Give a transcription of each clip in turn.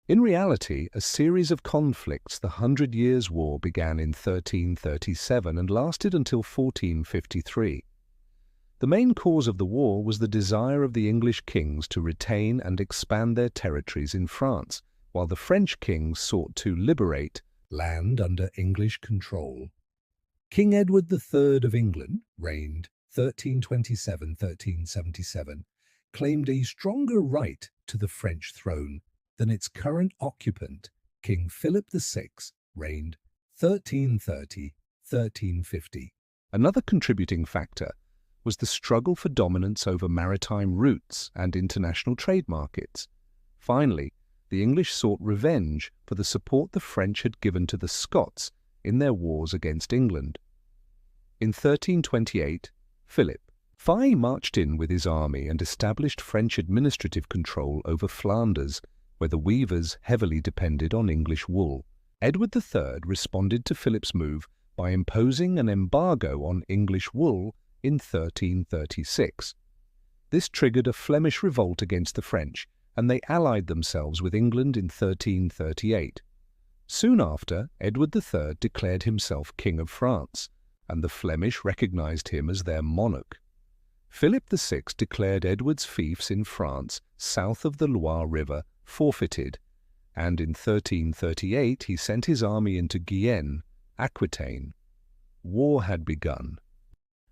In reality, a series of conflicts, the Hundred Years' War, began in 1337 and lasted until 1453. The main cause of the war was the desire of the English kings to retain and expand their territories in France, while the French kings sought to liberate land under English control. King Edward III of England, reigned 1327–1377, claimed a stronger right to the French throne than its current occupant, King Philip VI, reigned 1330–1350. Another contributing factor was the struggle for dominance over maritime routes and international trade markets. Finally, the English sought revenge for the support the French had given to the Scots in their wars against England. In 1328, Philip V marched in with his army and established French administrative control over Flanders, where the weavers heavily depended on English wool. Edward III responded to Philip's move by imposing an embargo on English wool in 1336. This triggered a Flemish revolt against the French, and they allied themselves with England in 1338. Soon after, Edward III declared himself King of France, and the Flemish recognized him as their monarch. Philip VI declared Edward's fiefs in France, south of the Loire River, forfeited, and in 1338 he sent his army into Guyenne, Aquitaine. War had begun.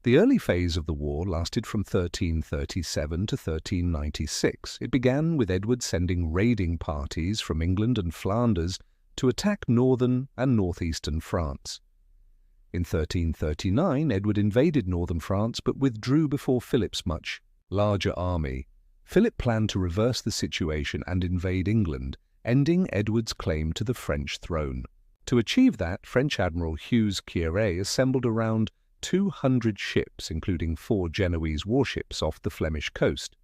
The early phase of the war lasted from 1337 to 1396. It began with Edward sending raiding parties from England and Flanders to attack northern and northeastern France. In 1339, Edward invaded northern France but withdrew before Philip's much larger army. Philip planned to reverse the situation and invade England, ending Edward's claim to the French throne. To achieve that, French Admiral Hughes Quieret assembled around 200 ships, including 4 Genoese warships, off the Flemish coast.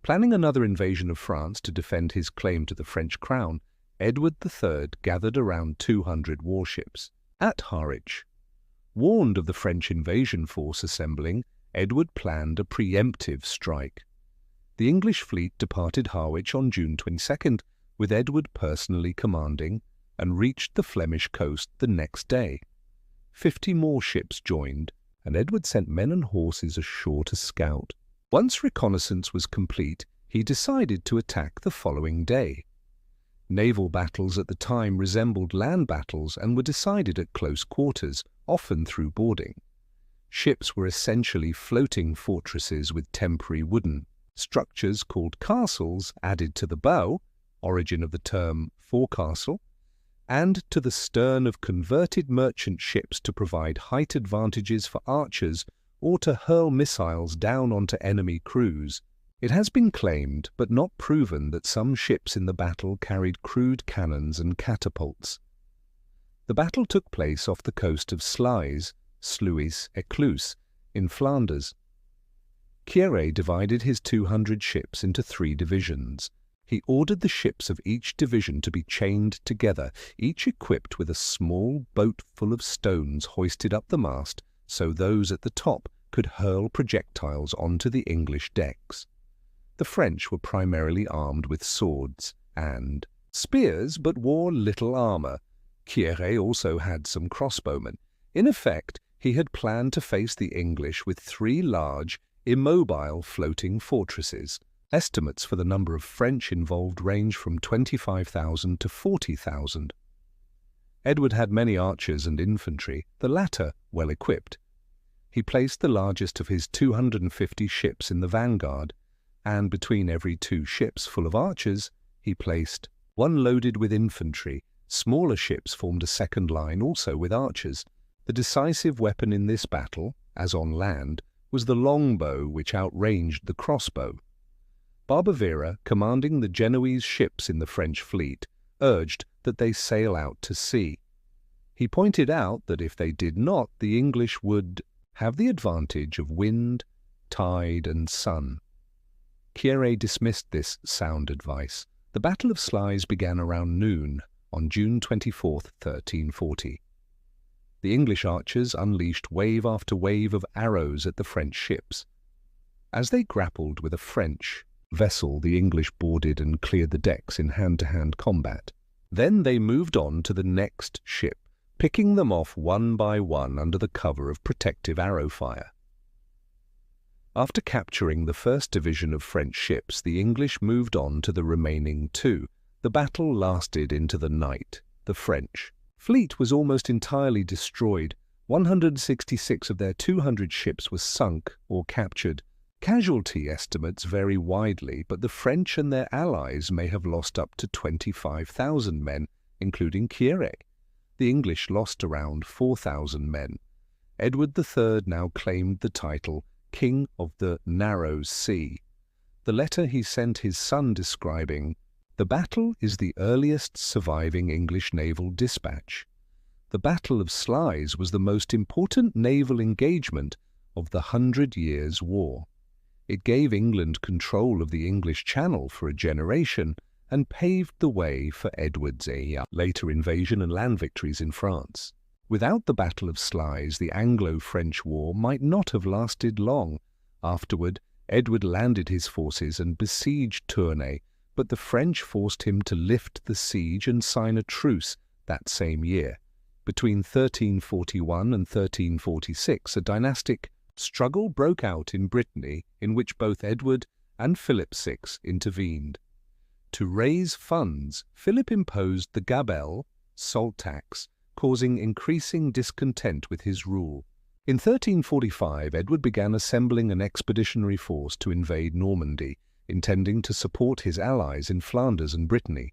Planning another invasion of France to defend his claim to the French crown, Edward III gathered around 200 warships at Harwich. Warned of the French invasion force assembling, Edward planned a preemptive strike. The English fleet departed Harwich on June 22nd, with Edward personally commanding, and reached the Flemish coast the next day. 50 more ships joined, and Edward sent men and horses ashore to scout. Once reconnaissance was complete, he decided to attack the following day. Naval battles at the time resembled land battles and were decided at close quarters, often through boarding. Ships were essentially floating fortresses with temporary wooden structures called castles added to the bow, origin of the term forecastle, and to the stern of converted merchant ships to provide height advantages for archers or to hurl missiles down onto enemy crews. It has been claimed, but not proven, that some ships in the battle carried crude cannons and catapults. The battle took place off the coast of Sluys, Ecclus, in Flanders. Quieret divided his 200 ships into 3 divisions. He ordered the ships of each division to be chained together, each equipped with a small boat full of stones hoisted up the mast so those at the top could hurl projectiles onto the English decks. The French were primarily armed with swords and spears, but wore little armor. Quieret also had some crossbowmen. In effect, he had planned to face the English with 3 large, immobile floating fortresses. Estimates for the number of French involved range from 25,000 to 40,000. Edward had many archers and infantry, the latter well equipped. He placed the largest of his 250 ships in the vanguard, and between every 2 ships full of archers, he placed 1 loaded with infantry. Smaller ships formed a second line also with archers. The decisive weapon in this battle, as on land, was the longbow, which outranged the crossbow. Barbavera, commanding the Genoese ships in the French fleet, urged that they sail out to sea. He pointed out that if they did not, the English would have the advantage of wind, tide, and sun. Quieret dismissed this sound advice. The Battle of Sluys began around noon on June 24, 1340. The English archers unleashed wave after wave of arrows at the French ships. As they grappled with a French vessel the English boarded and cleared the decks in hand-to-hand combat. Then they moved on to the next ship, picking them off one by one under the cover of protective arrow fire. After capturing the first division of French ships, the English moved on to the remaining two. The battle lasted into the night. The French fleet was almost entirely destroyed. 166 of their 200 ships were sunk or captured. Casualty estimates vary widely, but the French and their allies may have lost up to 25,000 men, including Kieré. The English lost around 4,000 men. Edward III now claimed the title King of the Narrow Sea. The letter he sent his son describing, "The battle is the earliest surviving English naval dispatch. The Battle of Sluys was the most important naval engagement of the 100 Years' War. It gave England control of the English Channel for a generation and paved the way for Edward's later invasion and land victories in France. Without the Battle of Sluys, the Anglo-French War might not have lasted long. Afterward, Edward landed his forces and besieged Tournai, but the French forced him to lift the siege and sign a truce that same year. Between 1341 and 1346, a dynastic struggle broke out in Brittany in which both Edward and Philip VI intervened. To raise funds, Philip imposed the gabelle, salt tax, causing increasing discontent with his rule. In 1345, Edward began assembling an expeditionary force to invade Normandy, intending to support his allies in Flanders and Brittany.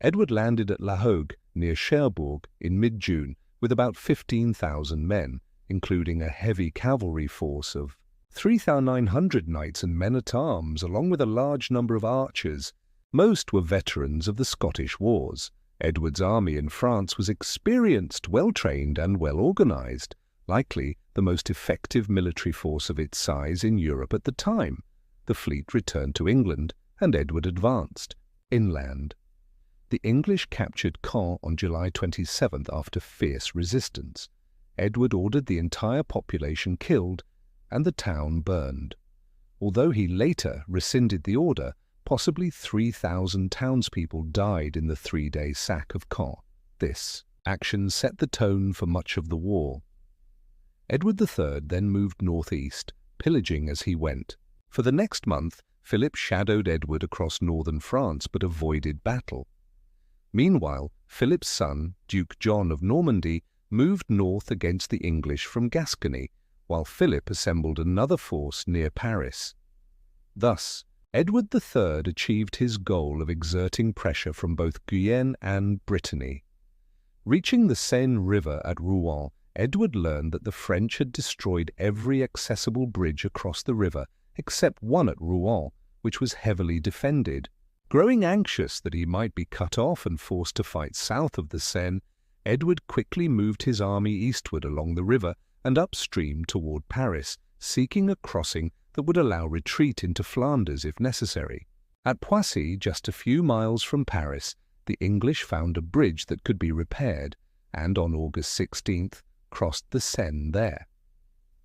Edward landed at La Hogue, near Cherbourg, in mid-June with about 15,000 men, including a heavy cavalry force of 3,900 knights and men-at-arms, along with a large number of archers. Most were veterans of the Scottish wars. Edward's army in France was experienced, well-trained and well-organized, likely the most effective military force of its size in Europe at the time. The fleet returned to England, and Edward advanced inland. The English captured Caen on July 27th after fierce resistance. Edward ordered the entire population killed and the town burned. Although he later rescinded the order, possibly 3,000 townspeople died in the three-day sack of Caen. This action set the tone for much of the war. Edward III then moved northeast, pillaging as he went. For the next month, Philip shadowed Edward across northern France but avoided battle. Meanwhile, Philip's son, Duke John of Normandy, moved north against the English from Gascony, while Philip assembled another force near Paris. Thus, Edward III achieved his goal of exerting pressure from both Guyenne and Brittany. Reaching the Seine River at Rouen, Edward learned that the French had destroyed every accessible bridge across the river except one at Rouen, which was heavily defended. Growing anxious that he might be cut off and forced to fight south of the Seine, Edward quickly moved his army eastward along the river and upstream toward Paris, seeking a crossing that would allow retreat into Flanders if necessary. At Poissy, just a few miles from Paris, the English found a bridge that could be repaired, and on August 16th crossed the Seine there.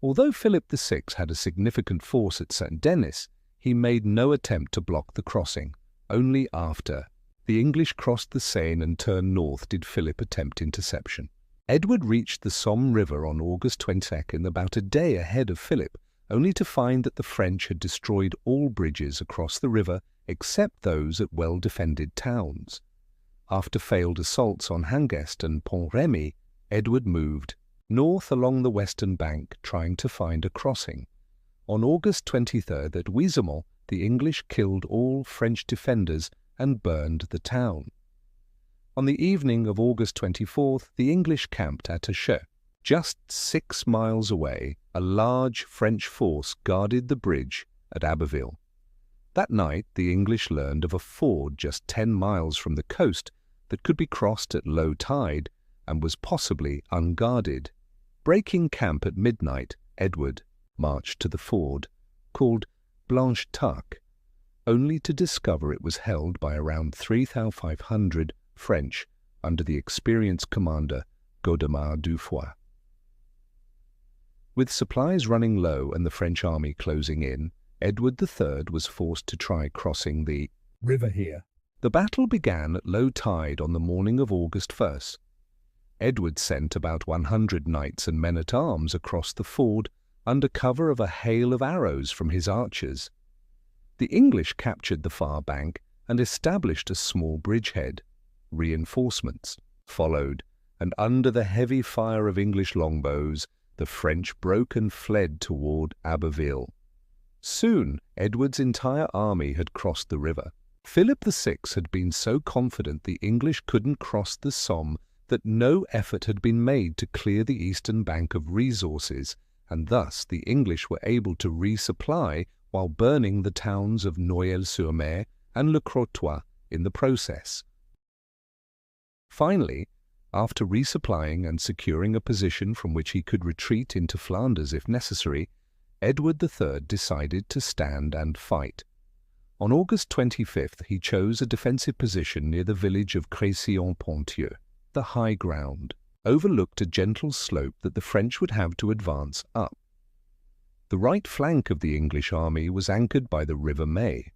Although Philip VI had a significant force at Saint-Denis, he made no attempt to block the crossing. Only after the English crossed the Seine and turned north did Philip attempt interception. Edward reached the Somme River on August 22nd, about a day ahead of Philip, only to find that the French had destroyed all bridges across the river except those at well-defended towns. After failed assaults on Hangest and Pont-Remy, Edward moved north along the western bank, trying to find a crossing. On August 23rd at Ouisemont, the English killed all French defenders and burned the town. On the evening of August 24th, the English camped at Acheux. Just 6 miles away, a large French force guarded the bridge at Abbeville. That night, the English learned of a ford just 10 miles from the coast that could be crossed at low tide and was possibly unguarded. Breaking camp at midnight, Edward marched to the ford, called Blanche Tuc, only to discover it was held by around 3,500 French under the experienced commander Godemar Dufoy. With supplies running low and the French army closing in, Edward III was forced to try crossing the river here. The battle began at low tide on the morning of August 1st. Edward sent about 100 knights and men-at-arms across the ford under cover of a hail of arrows from his archers. The English captured the far bank and established a small bridgehead. Reinforcements followed, and under the heavy fire of English longbows, the French broke and fled toward Abbeville. Soon, Edward's entire army had crossed the river. Philip VI had been so confident the English couldn't cross the Somme that no effort had been made to clear the eastern bank of resources, and thus the English were able to resupply while burning the towns of Noyelles-sur-Mer and Le Crotoy in the process. Finally, after resupplying and securing a position from which he could retreat into Flanders if necessary, Edward III decided to stand and fight. On August 25th, he chose a defensive position near the village of Crécy-en-Ponthieu. The high ground overlooked a gentle slope that the French would have to advance up. The right flank of the English army was anchored by the River May.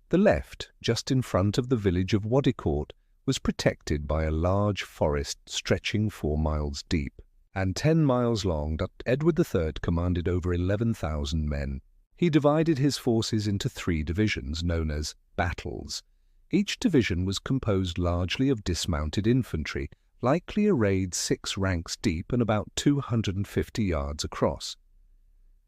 The left, just in front of the village of Wadicourt, was protected by a large forest stretching 4 miles deep and 10 miles long. Edward III commanded over 11,000 men. He divided his forces into 3 divisions known as battles. Each division was composed largely of dismounted infantry, likely arrayed 6 ranks deep and about 250 yards across.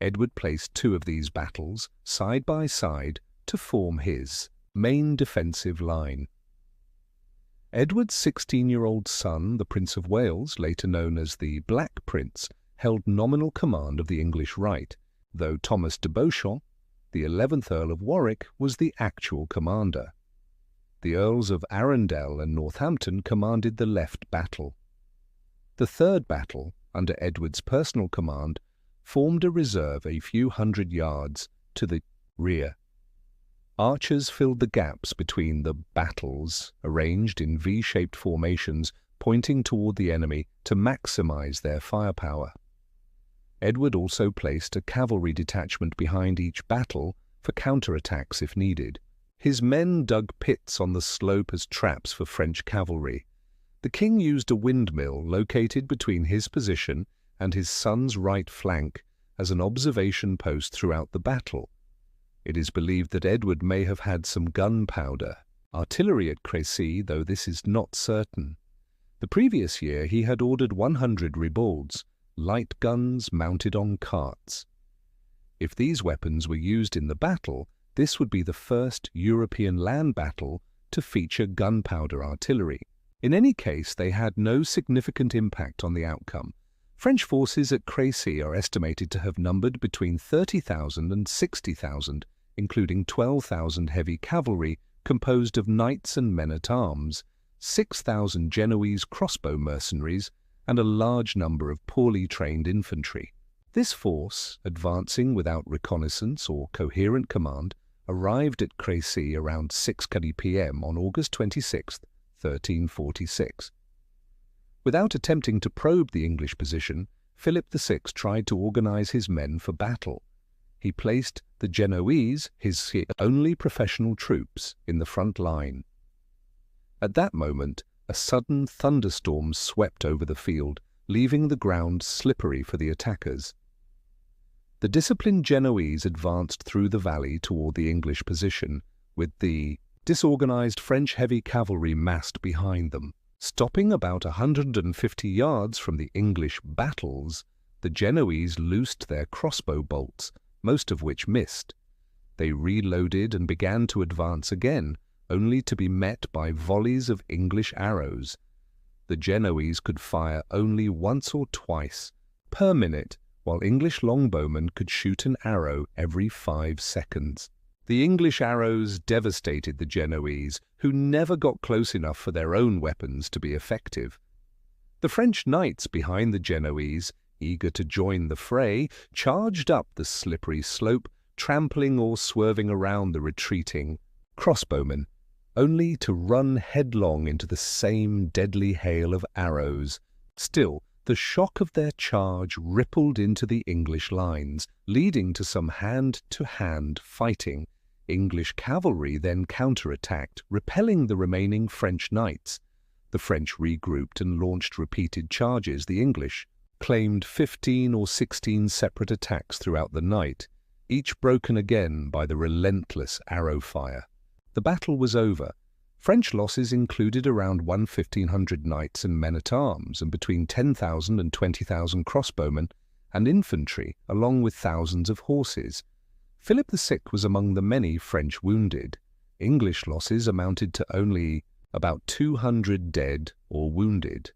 Edward placed 2 of these battles side by side to form his main defensive line. Edward's 16-year-old son, the Prince of Wales, later known as the Black Prince, held nominal command of the English right, though Thomas de Beauchamp, the 11th Earl of Warwick, was the actual commander. The Earls of Arundel and Northampton commanded the left battle. The third battle, under Edward's personal command, formed a reserve a few hundred yards to the rear. Archers filled the gaps between the battles, arranged in V-shaped formations pointing toward the enemy to maximize their firepower. Edward also placed a cavalry detachment behind each battle for counterattacks if needed. His men dug pits on the slope as traps for French cavalry. The king used a windmill located between his position and his son's right flank as an observation post throughout the battle. It is believed that Edward may have had some gunpowder, artillery at Crécy, though this is not certain. The previous year he had ordered 100 ribolds, light guns mounted on carts. If these weapons were used in the battle, this would be the first European land battle to feature gunpowder artillery. In any case, they had no significant impact on the outcome. French forces at Crécy are estimated to have numbered between 30,000 and 60,000, including 12,000 heavy cavalry composed of knights and men-at-arms, 6,000 Genoese crossbow mercenaries, and a large number of poorly trained infantry. This force, advancing without reconnaissance or coherent command, arrived at Crécy around 6:30 p.m. on August 26, 1346. Without attempting to probe the English position, Philip VI tried to organize his men for battle. He placed the Genoese, his only professional troops, in the front line. At that moment, a sudden thunderstorm swept over the field, leaving the ground slippery for the attackers. The disciplined Genoese advanced through the valley toward the English position, with the disorganized French heavy cavalry massed behind them. Stopping about 150 yards from the English battles, the Genoese loosed their crossbow bolts, most of which missed. They reloaded and began to advance again, only to be met by volleys of English arrows. The Genoese could fire only once or twice per minute, while English longbowmen could shoot an arrow every 5 seconds. The English arrows devastated the Genoese, who never got close enough for their own weapons to be effective. The French knights behind the Genoese, eager to join the fray, charged up the slippery slope, trampling or swerving around the retreating crossbowmen, only to run headlong into the same deadly hail of arrows. Still, The shock of their charge rippled into the English lines, leading to some hand-to-hand fighting. English cavalry then counterattacked, repelling the remaining French knights. The French regrouped and launched repeated charges. The English claimed 15 or 16 separate attacks throughout the night, each broken again by the relentless arrow fire. The battle was over. French losses included around 1,500 knights and men-at-arms, and between 10,000 and 20,000 crossbowmen and infantry, along with thousands of horses. Philip VI was among the many French wounded. English losses amounted to only about 200 dead or wounded.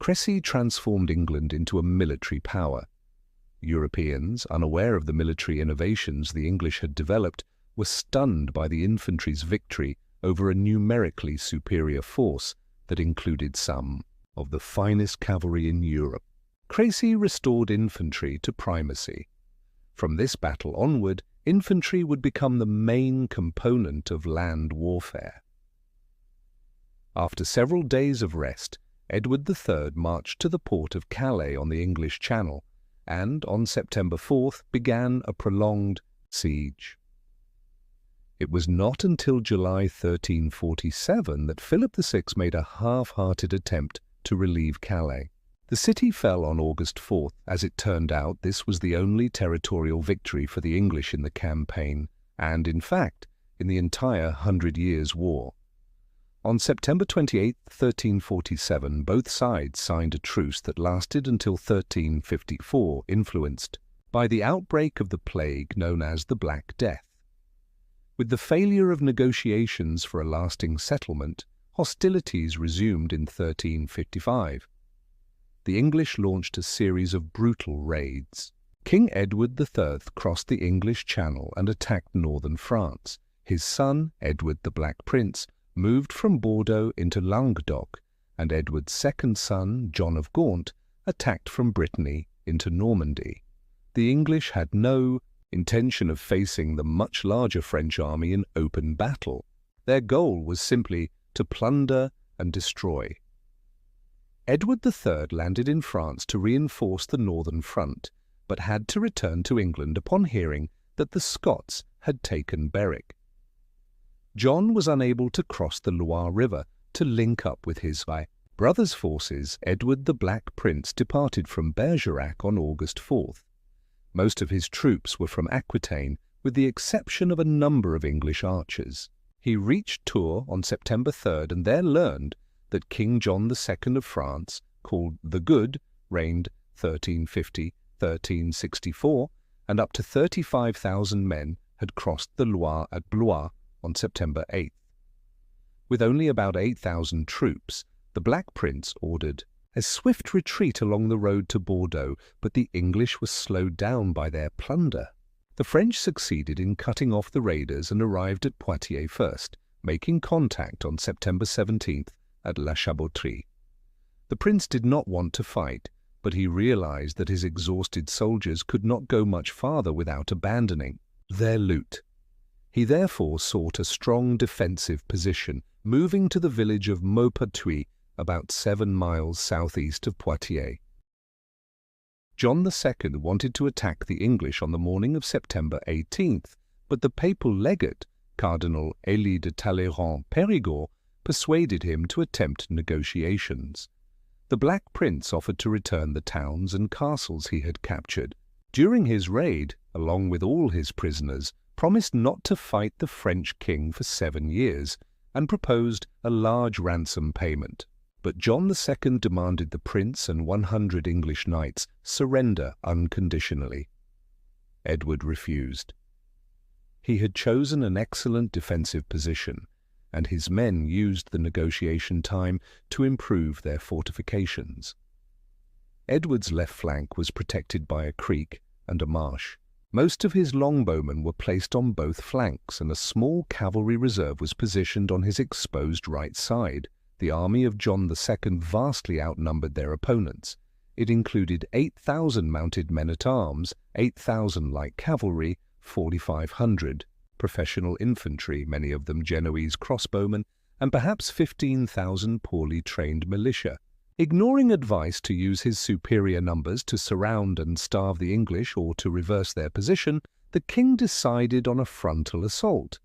Crécy transformed England into a military power. Europeans, unaware of the military innovations the English had developed, were stunned by the infantry's victory over a numerically superior force that included some of the finest cavalry in Europe. Crécy restored infantry to primacy. From this battle onward, infantry would become the main component of land warfare. After several days of rest, Edward III marched to the port of Calais on the English Channel, and on September 4th began a prolonged siege. It was not until July 1347 that Philip VI made a half-hearted attempt to relieve Calais. The city fell on August 4th. As it turned out, this was the only territorial victory for the English in the campaign, and, in fact, in the entire 100 Years' War. On September 28, 1347, both sides signed a truce that lasted until 1354, influenced by the outbreak of the plague known as the Black Death. With the failure of negotiations for a lasting settlement, hostilities resumed in 1355. The English launched a series of brutal raids. King Edward III crossed the English Channel and attacked northern France. His son, Edward the Black Prince, moved from Bordeaux into Languedoc, and Edward's second son, John of Gaunt, attacked from Brittany into Normandy. The English had no intention of facing the much larger French army in open battle. Their goal was simply to plunder and destroy. Edward III landed in France to reinforce the northern front, but had to return to England upon hearing that the Scots had taken Berwick. John was unable to cross the Loire River to link up with his brother's forces. Edward the Black Prince departed from Bergerac on August 4th. Most of his troops were from Aquitaine, with the exception of a number of English archers. He reached Tours on September 3rd and there learned that King John II of France, called the Good, reigned 1350-1364, and up to 35,000 men had crossed the Loire at Blois on September 8th. With only about 8,000 troops, the Black Prince ordered a swift retreat along the road to Bordeaux, but the English were slowed down by their plunder. The French succeeded in cutting off the raiders and arrived at Poitiers first, making contact on September 17th at La Chapotterie. The prince did not want to fight, but he realized that his exhausted soldiers could not go much farther without abandoning their loot. He therefore sought a strong defensive position, moving to the village of Maupertuis, about 7 miles southeast of Poitiers. John II wanted to attack the English on the morning of September 18th, but the papal legate, Cardinal Élie de Talleyrand-Périgord, persuaded him to attempt negotiations. The Black Prince offered to return the towns and castles he had captured. During his raid, along with all his prisoners, promised not to fight the French king for 7 years, and proposed a large ransom payment. But John II demanded the prince and 100 English knights surrender unconditionally. Edward refused. He had chosen an excellent defensive position, and his men used the negotiation time to improve their fortifications. Edward's left flank was protected by a creek and a marsh. Most of his longbowmen were placed on both flanks, and a small cavalry reserve was positioned on his exposed right side. The army of John II vastly outnumbered their opponents. It included 8,000 mounted men-at-arms, 8,000 light cavalry, 4,500 professional infantry, many of them Genoese crossbowmen, and perhaps 15,000 poorly trained militia. Ignoring advice to use his superior numbers to surround and starve the English or to reverse their position, the king decided on a frontal assault.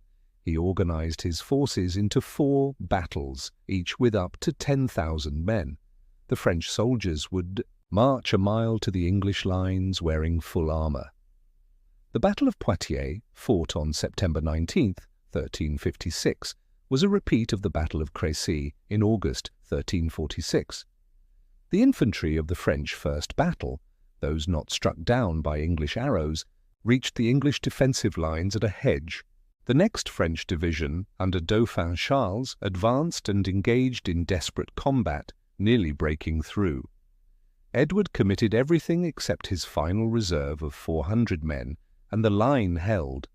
He organized his forces into 4 battles, each with up to 10,000 men. The French soldiers would march a mile to the English lines wearing full armor. The Battle of Poitiers, fought on September 19, 1356, was a repeat of the Battle of Crécy in August 1346. The infantry of the French first battle, those not struck down by English arrows, reached the English defensive lines at a hedge. The next French division, under Dauphin Charles, advanced and engaged in desperate combat, nearly breaking through. Edward committed everything except his final reserve of 400 men, and the line held.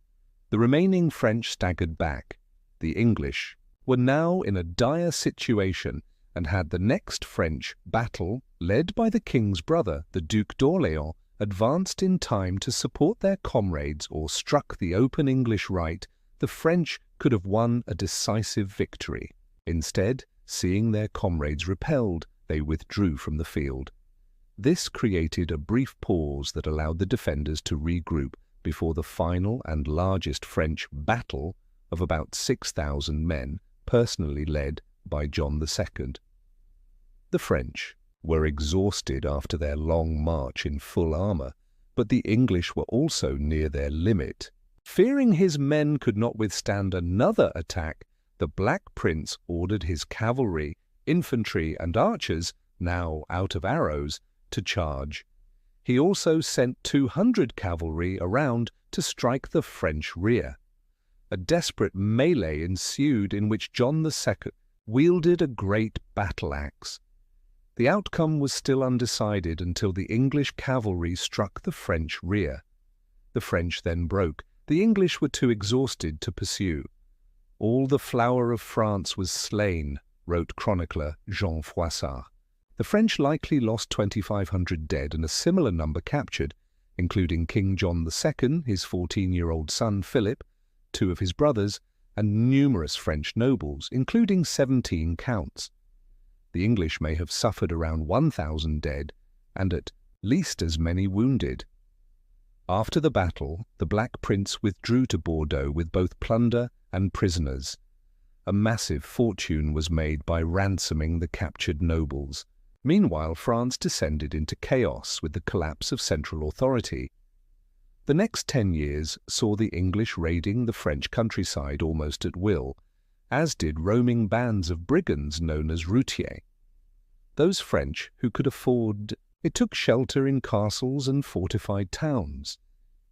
The remaining French staggered back. The English were now in a dire situation and had the next French battle, led by the king's brother, the Duc d'Orléans, advanced in time to support their comrades or struck the open English right, the French could have won a decisive victory. Instead, seeing their comrades repelled, they withdrew from the field. This created a brief pause that allowed the defenders to regroup before the final and largest French battle of about 6,000 men, personally led by John II. The French were exhausted after their long march in full armor, but the English were also near their limit. Fearing his men could not withstand another attack, the Black Prince ordered his cavalry, infantry, and archers, now out of arrows, to charge. He also sent 200 cavalry around to strike the French rear. A desperate melee ensued in which John II wielded a great battle-axe. The outcome was still undecided until the English cavalry struck the French rear. The French then broke. The English were too exhausted to pursue. "All the flower of France was slain," wrote chronicler Jean Froissart. The French likely lost 2,500 dead and a similar number captured, including King John II, his 14-year-old son Philip, 2 of his brothers, and numerous French nobles, including 17 counts. The English may have suffered around 1,000 dead and at least as many wounded. After the battle, the Black Prince withdrew to Bordeaux with both plunder and prisoners. A massive fortune was made by ransoming the captured nobles. Meanwhile, France descended into chaos with the collapse of central authority. The next 10 years saw the English raiding the French countryside almost at will, as did roaming bands of brigands known as routiers. Those French who could afford it took shelter in castles and fortified towns.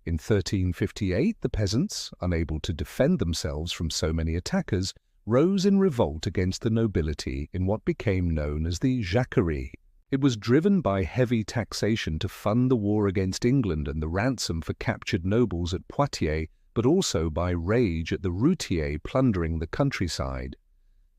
In 1358, the peasants, unable to defend themselves from so many attackers, rose in revolt against the nobility in what became known as the Jacquerie. It was driven by heavy taxation to fund the war against England and the ransom for captured nobles at Poitiers, but also by rage at the routiers plundering the countryside.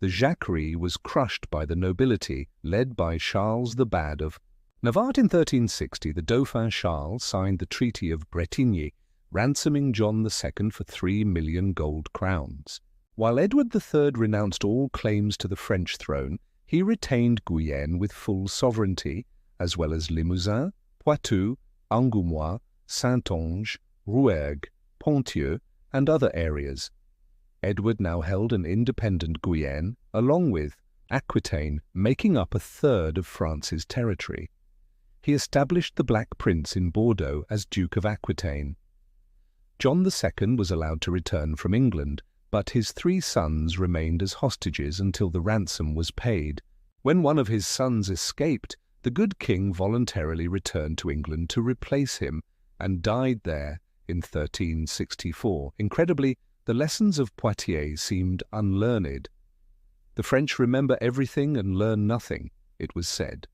The Jacquerie was crushed by the nobility, led by Charles the Bad of Navarre. In 1360, the Dauphin Charles signed the Treaty of Bretigny, ransoming John II for 3 million gold crowns. While Edward III renounced all claims to the French throne, he retained Guyenne with full sovereignty, as well as Limousin, Poitou, Angoumois, Saintonge, Rouergue, Ponthieu, and other areas. Edward now held an independent Guyenne, along with Aquitaine, making up a third of France's territory. He established the Black Prince in Bordeaux as Duke of Aquitaine. John II was allowed to return from England, but his 3 sons remained as hostages until the ransom was paid. When one of his sons escaped, the good king voluntarily returned to England to replace him and died there in 1364. Incredibly, the lessons of Poitiers seemed unlearned. "The French remember everything and learn nothing," it was said.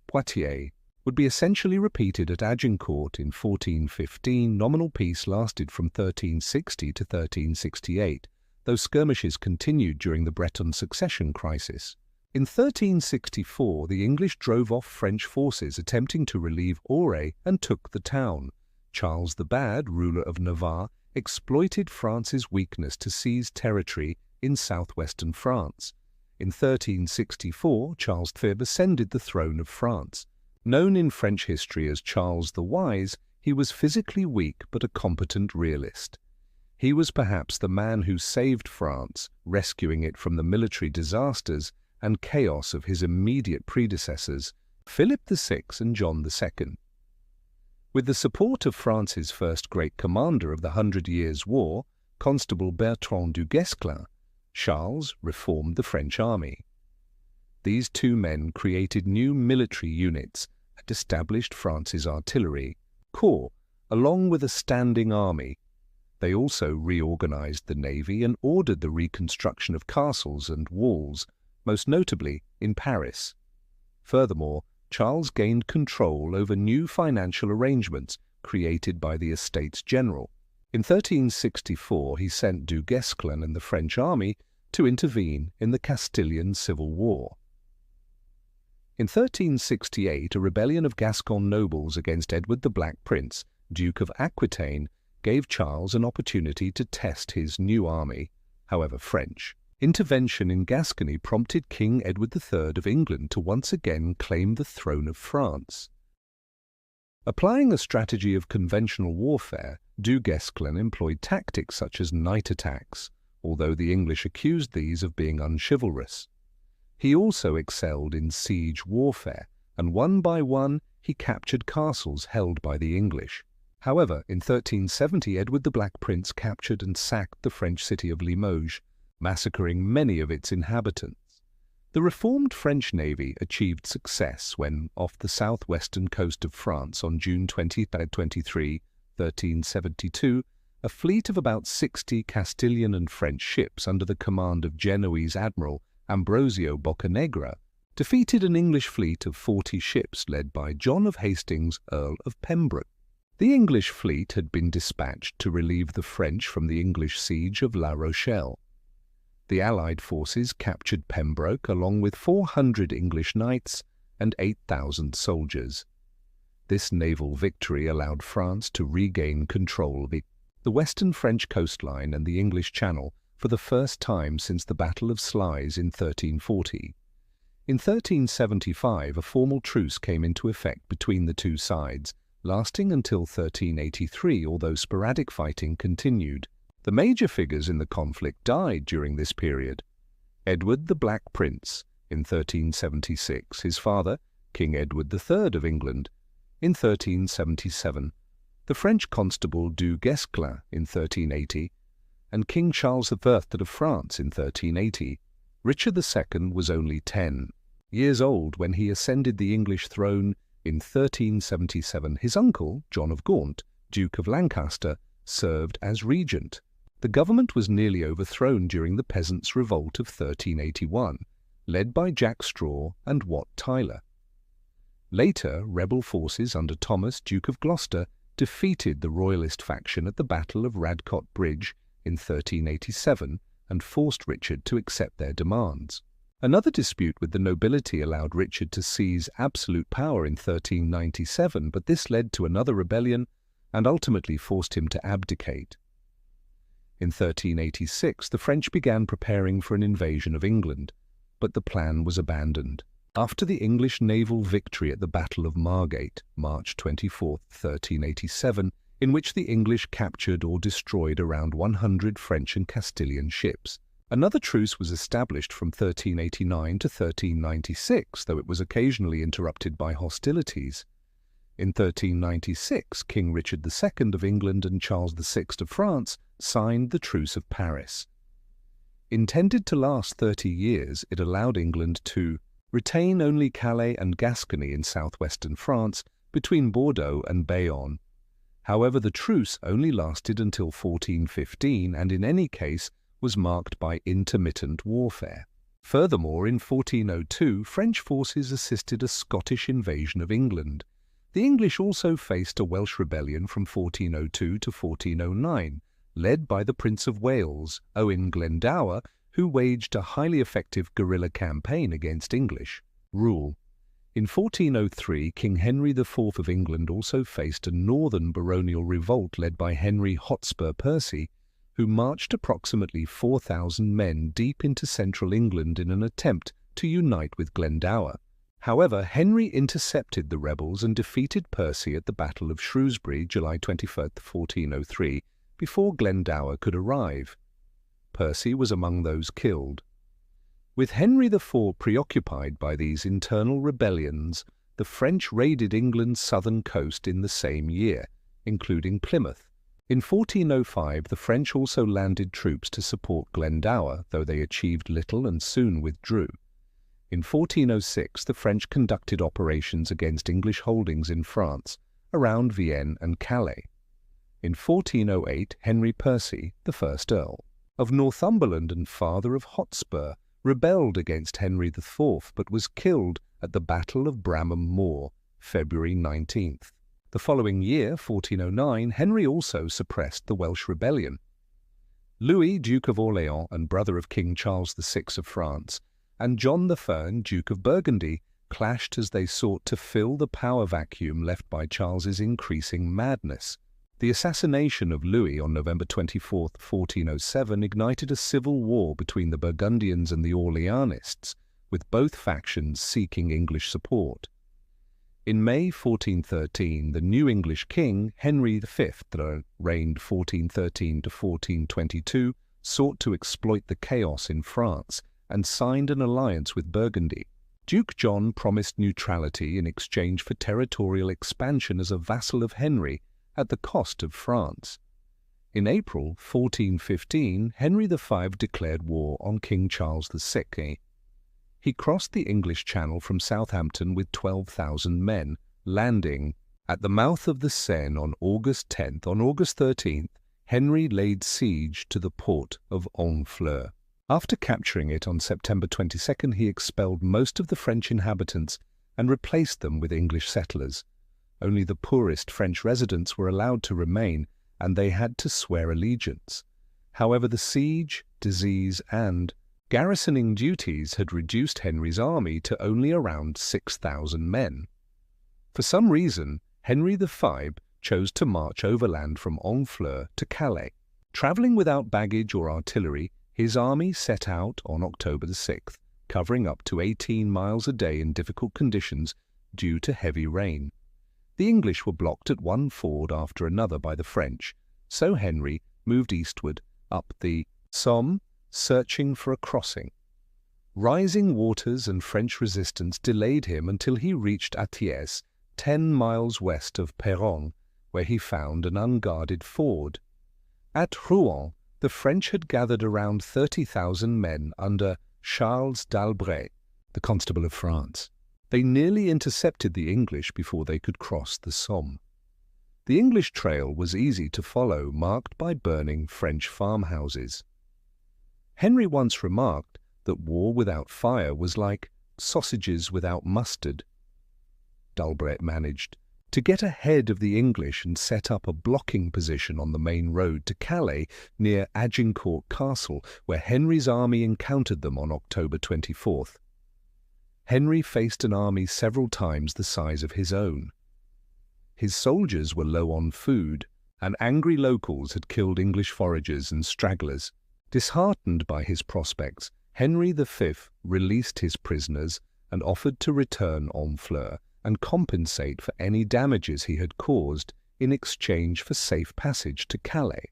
Poitiers would be essentially repeated at Agincourt in 1415. Nominal peace lasted from 1360 to 1368, though skirmishes continued during the Breton succession crisis. In 1364, the English drove off French forces attempting to relieve Auray and took the town. Charles the Bad, ruler of Navarre, exploited France's weakness to seize territory in southwestern France. in 1364, Charles V ascended the throne of France. Known in French history as Charles the Wise, he was physically weak but a competent realist. He was perhaps the man who saved France, rescuing it from the military disasters and chaos of his immediate predecessors, Philip VI and John II. With the support of France's first great commander of the 100 Years' War, Constable Bertrand du Guesclin, Charles reformed the French army. These two men created new military units and established France's artillery corps, along with a standing army. They also reorganized the navy and ordered the reconstruction of castles and walls, most notably in Paris. Furthermore, Charles gained control over new financial arrangements created by the Estates General. In 1364, he sent du Guesclin and the French army to intervene in the Castilian Civil War. In 1368, a rebellion of Gascon nobles against Edward the Black Prince, Duke of Aquitaine, gave Charles an opportunity to test his new army, however French. Intervention in Gascony prompted King Edward III of England to once again claim the throne of France. Applying a strategy of conventional warfare, du Guesclin employed tactics such as night attacks, although the English accused these of being unchivalrous. He also excelled in siege warfare, and one by one he captured castles held by the English. However, in 1370 Edward the Black Prince captured and sacked the French city of Limoges, massacring many of its inhabitants. The reformed French navy achieved success when, off the southwestern coast of France on June 23, 1372, a fleet of about 60 Castilian and French ships under the command of Genoese Admiral Ambrosio Boccanegra defeated an English fleet of 40 ships led by John of Hastings, Earl of Pembroke. The English fleet had been dispatched to relieve the French from the English siege of La Rochelle. The Allied forces captured Pembroke along with 400 English knights and 8,000 soldiers. This naval victory allowed France to regain control of the western French coastline and the English Channel for the first time since the Battle of Sluys in 1340. In 1375, a formal truce came into effect between the two sides, lasting until 1383, although sporadic fighting continued. The major figures in the conflict died during this period. Edward the Black Prince, in 1376, his father, King Edward III of England, in 1377, the French constable du Guesclin in 1380, and King Charles I of France in 1380. Richard II was only 10 years old when he ascended the English throne in 1377. His uncle, John of Gaunt, Duke of Lancaster, served as regent. The government was nearly overthrown during the Peasants' Revolt of 1381, led by Jack Straw and Wat Tyler. Later, rebel forces under Thomas, Duke of Gloucester, defeated the Royalist faction at the Battle of Radcot Bridge in 1387 and forced Richard to accept their demands. Another dispute with the nobility allowed Richard to seize absolute power in 1397, but this led to another rebellion and ultimately forced him to abdicate. In 1386, the French began preparing for an invasion of England, but the plan was abandoned. After the English naval victory at the Battle of Margate, March 24, 1387, in which the English captured or destroyed around 100 French and Castilian ships, another truce was established from 1389 to 1396, though it was occasionally interrupted by hostilities. In 1396, King Richard II of England and Charles VI of France signed the Truce of Paris. Intended to last 30 years, it allowed England to retain only Calais and Gascony in southwestern France between Bordeaux and Bayonne. However, the truce only lasted until 1415 and in any case was marked by intermittent warfare. Furthermore, in 1402, French forces assisted a Scottish invasion of England. The English also faced a Welsh rebellion from 1402 to 1409, led by the Prince of Wales, Owen Glendower, who waged a highly effective guerrilla campaign against English rule. In 1403, King Henry IV of England also faced a northern baronial revolt led by Henry Hotspur Percy, who marched approximately 4,000 men deep into central England in an attempt to unite with Glendower. However, Henry intercepted the rebels and defeated Percy at the Battle of Shrewsbury, July 21, 1403, before Glendower could arrive. Percy was among those killed. With Henry IV preoccupied by these internal rebellions, the French raided England's southern coast in the same year, including Plymouth. In 1405, the French also landed troops to support Glendower, though they achieved little and soon withdrew. In 1406, the French conducted operations against English holdings in France, around Vienne and Calais. In 1408, Henry Percy, the first Earl of Northumberland and father of Hotspur, rebelled against Henry IV but was killed at the Battle of Bramham Moor, February 19th. The following year, 1409, Henry also suppressed the Welsh rebellion. Louis, Duke of Orléans and brother of King Charles VI of France, and John the Fern, Duke of Burgundy, clashed as they sought to fill the power vacuum left by Charles's increasing madness. The assassination of Louis on November 24, 1407, ignited a civil war between the Burgundians and the Orleanists, with both factions seeking English support. In May 1413, the new English king, Henry V, that reigned 1413 to 1422, sought to exploit the chaos in France and signed an alliance with Burgundy. Duke John promised neutrality in exchange for territorial expansion as a vassal of Henry at the cost of France. In April 1415, Henry V declared war on King Charles VI. He crossed the English Channel from Southampton with 12,000 men, landing at the mouth of the Seine on August 10th. On August 13th, Henry laid siege to the port of Honfleur. After capturing it on September 22nd, he expelled most of the French inhabitants and replaced them with English settlers. Only the poorest French residents were allowed to remain, and they had to swear allegiance. However, the siege, disease, and garrisoning duties had reduced Henry's army to only around 6,000 men. For some reason, Henry V chose to march overland from Honfleur to Calais. Travelling without baggage or artillery, his army set out on October 6th, covering up to 18 miles a day in difficult conditions due to heavy rain. The English were blocked at one ford after another by the French, so Henry moved eastward up the Somme, searching for a crossing. Rising waters and French resistance delayed him until he reached Atiès, 10 miles west of Péronne, where he found an unguarded ford. At Rouen, the French had gathered around 30,000 men under Charles d'Albret, the Constable of France. They nearly intercepted the English before they could cross the Somme. The English trail was easy to follow, marked by burning French farmhouses. Henry once remarked that war without fire was like sausages without mustard. D'Albret managed to get ahead of the English and set up a blocking position on the main road to Calais near Agincourt Castle, where Henry's army encountered them on October 24th. Henry faced an army several times the size of his own. His soldiers were low on food, and angry locals had killed English foragers and stragglers. Disheartened by his prospects, Henry V released his prisoners and offered to return Honfleur and compensate for any damages he had caused in exchange for safe passage to Calais.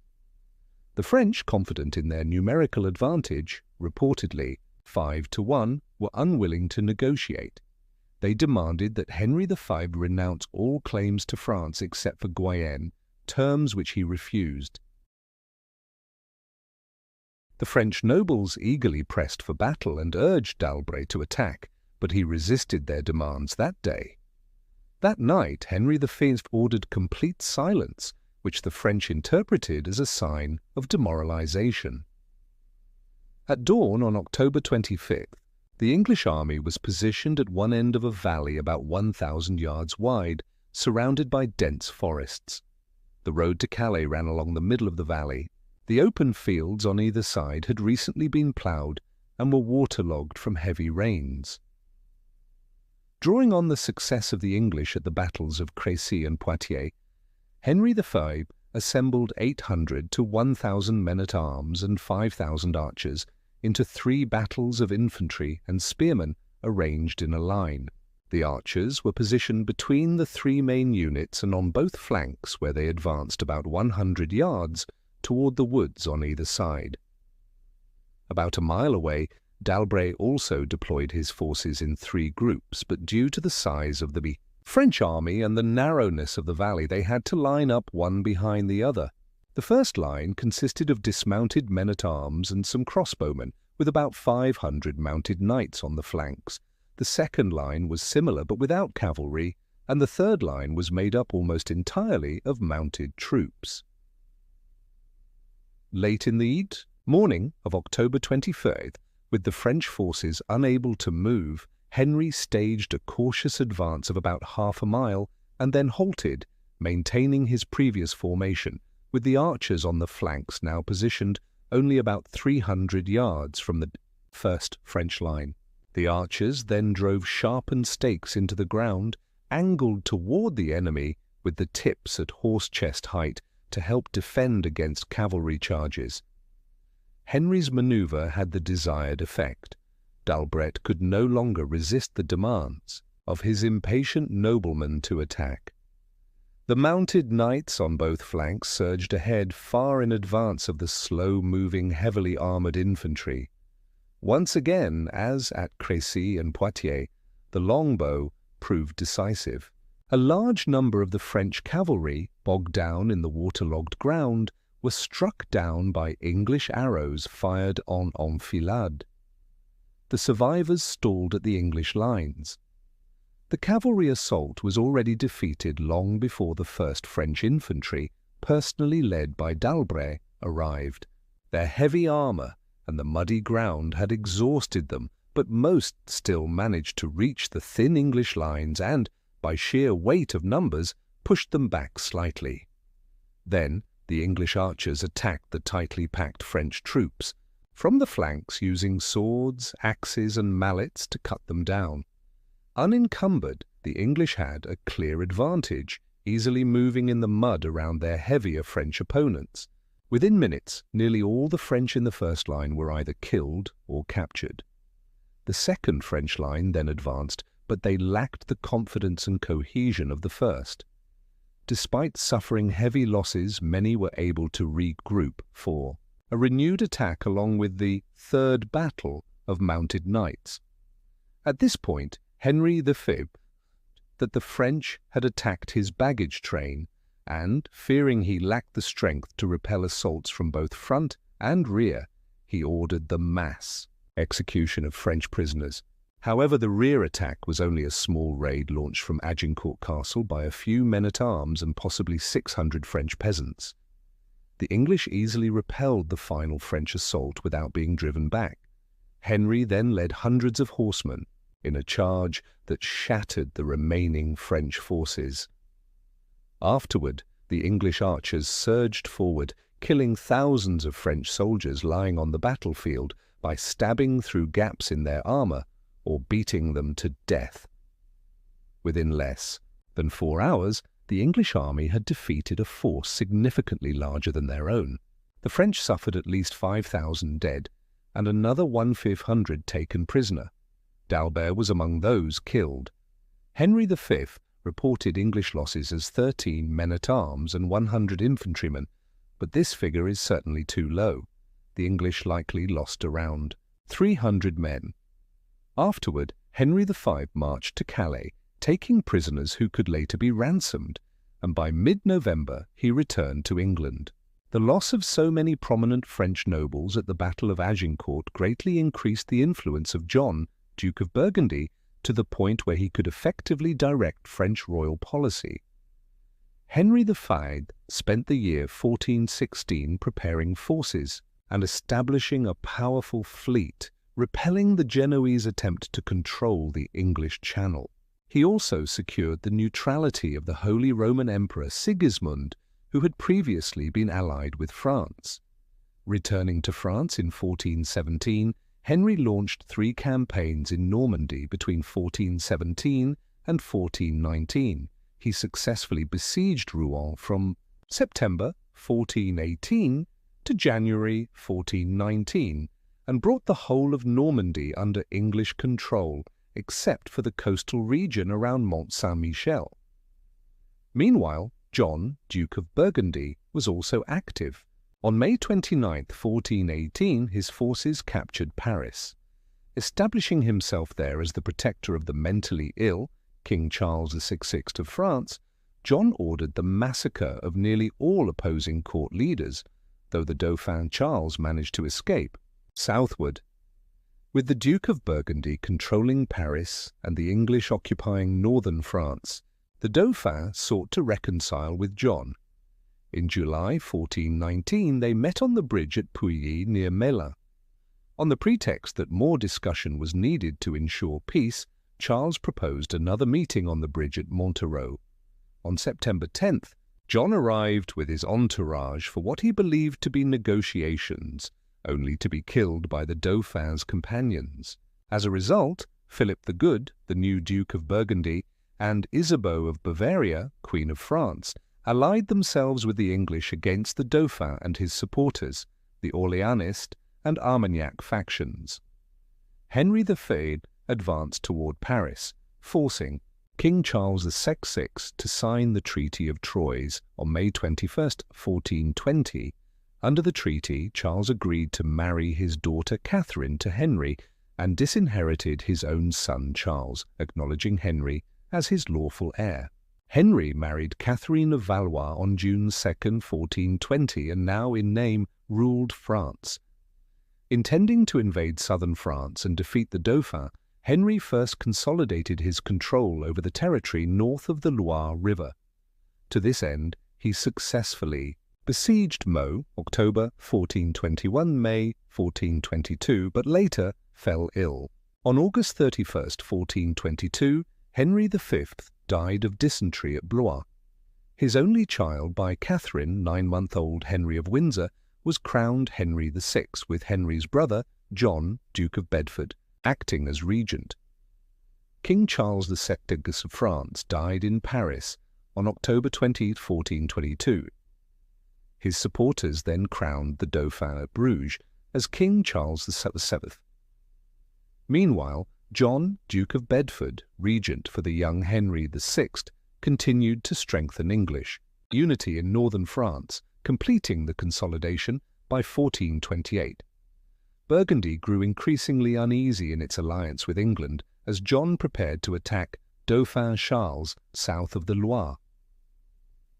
The French, confident in their numerical advantage, reportedly 5-1, were unwilling to negotiate. They demanded that Henry V renounce all claims to France except for Guyenne, terms which he refused. The French nobles eagerly pressed for battle and urged d'Albret to attack, but he resisted their demands that day. That night, Henry V ordered complete silence, which the French interpreted as a sign of demoralization. At dawn on October 25th, the English army was positioned at one end of a valley about 1,000 yards wide, surrounded by dense forests. The road to Calais ran along the middle of the valley. The open fields on either side had recently been ploughed and were waterlogged from heavy rains. Drawing on the success of the English at the battles of Crécy and Poitiers, Henry V assembled 800 to 1,000 men-at-arms and 5,000 archers into 3 battles of infantry and spearmen arranged in a line. The archers were positioned between the 3 main units and on both flanks, where they advanced about 100 yards toward the woods on either side. About a mile away, D'Albret also deployed his forces in 3 groups, but due to the size of the French army and the narrowness of the valley, they had to line up one behind the other. The first line consisted of dismounted men-at-arms and some crossbowmen, with about 500 mounted knights on the flanks. The second line was similar but without cavalry, and the third line was made up almost entirely of mounted troops. Late in the morning of October 23rd, with the French forces unable to move, Henry staged a cautious advance of about half a mile and then halted, maintaining his previous formation, with the archers on the flanks now positioned only about 300 yards from the first French line. The archers then drove sharpened stakes into the ground, angled toward the enemy with the tips at horse-chest height to help defend against cavalry charges. Henry's maneuver had the desired effect. D'Albret could no longer resist the demands of his impatient noblemen to attack. The mounted knights on both flanks surged ahead far in advance of the slow-moving, heavily armored infantry. Once again, as at Crécy and Poitiers, the longbow proved decisive. A large number of the French cavalry, bogged down in the waterlogged ground, were struck down by English arrows fired en enfilade. The survivors stalled at the English lines. The cavalry assault was already defeated long before the first French infantry, personally led by D'Albret, arrived. Their heavy armor and the muddy ground had exhausted them, but most still managed to reach the thin English lines and, by sheer weight of numbers, pushed them back slightly. Then the English archers attacked the tightly packed French troops, from the flanks using swords, axes, and mallets to cut them down. Unencumbered, the English had a clear advantage, easily moving in the mud around their heavier French opponents. Within minutes, nearly all the French in the first line were either killed or captured. The second French line then advanced, but they lacked the confidence and cohesion of the first. Despite suffering heavy losses, many were able to regroup for a renewed attack along with the third battle of mounted knights. At this point, Henry V, that the French had attacked his baggage train, and, fearing he lacked the strength to repel assaults from both front and rear, he ordered the mass execution of French prisoners. However, the rear attack was only a small raid launched from Agincourt Castle by a few men-at-arms and possibly 600 French peasants. The English easily repelled the final French assault without being driven back. Henry then led hundreds of horsemen in a charge that shattered the remaining French forces. Afterward, the English archers surged forward, killing thousands of French soldiers lying on the battlefield by stabbing through gaps in their armor or beating them to death. Within less than 4 hours, the English army had defeated a force significantly larger than their own. The French suffered at least 5,000 dead and another 1,500 taken prisoner. D'Albret was among those killed. Henry V reported English losses as 13 men-at-arms and 100 infantrymen, but this figure is certainly too low. The English likely lost around 300 men. Afterward, Henry V marched to Calais, taking prisoners who could later be ransomed, and by mid-November he returned to England. The loss of so many prominent French nobles at the Battle of Agincourt greatly increased the influence of John, Duke of Burgundy, to the point where he could effectively direct French royal policy. Henry V spent the year 1416 preparing forces and establishing a powerful fleet, repelling the Genoese attempt to control the English Channel. He also secured the neutrality of the Holy Roman Emperor Sigismund, who had previously been allied with France. Returning to France in 1417, Henry launched 3 campaigns in Normandy between 1417 and 1419. He successfully besieged Rouen from September 1418 to January 1419 and brought the whole of Normandy under English control except for the coastal region around Mont Saint-Michel. Meanwhile, John, Duke of Burgundy, was also active. On May 29, 1418, his forces captured Paris. Establishing himself there as the protector of the mentally ill, King Charles VI of France, John ordered the massacre of nearly all opposing court leaders, though the Dauphin Charles managed to escape southward. With the Duke of Burgundy controlling Paris and the English occupying northern France, the Dauphin sought to reconcile with John. In July 1419 they met on the bridge at Pouilly near Melun. On the pretext that more discussion was needed to ensure peace, Charles proposed another meeting on the bridge at Montereau. On September 10th, John arrived with his entourage for what he believed to be negotiations, only to be killed by the Dauphin's companions. As a result, Philip the Good, the new Duke of Burgundy, and Isabeau of Bavaria, Queen of France, allied themselves with the English against the Dauphin and his supporters, the Orleanist and Armagnac factions. Henry VI advanced toward Paris, forcing King Charles VI to sign the Treaty of Troyes on May 21, 1420. Under the treaty, Charles agreed to marry his daughter Catherine to Henry and disinherited his own son Charles, acknowledging Henry as his lawful heir. Henry married Catherine of Valois on June 2, 1420, and now in name ruled France. Intending to invade southern France and defeat the Dauphin, Henry first consolidated his control over the territory north of the Loire River. To this end, he successfully besieged Meaux, October 1421, May 1422, but later fell ill. On August 31, 1422, Henry V died of dysentery at Blois. His only child by Catherine, 9-month-old Henry of Windsor, was crowned Henry VI, with Henry's brother, John, Duke of Bedford, acting as regent. King Charles II of France died in Paris on October 20, 1422. His supporters then crowned the Dauphin at Bruges as King Charles VII. Meanwhile, John, Duke of Bedford, regent for the young Henry VI, continued to strengthen English unity in northern France, completing the consolidation by 1428. Burgundy grew increasingly uneasy in its alliance with England as John prepared to attack Dauphin Charles south of the Loire.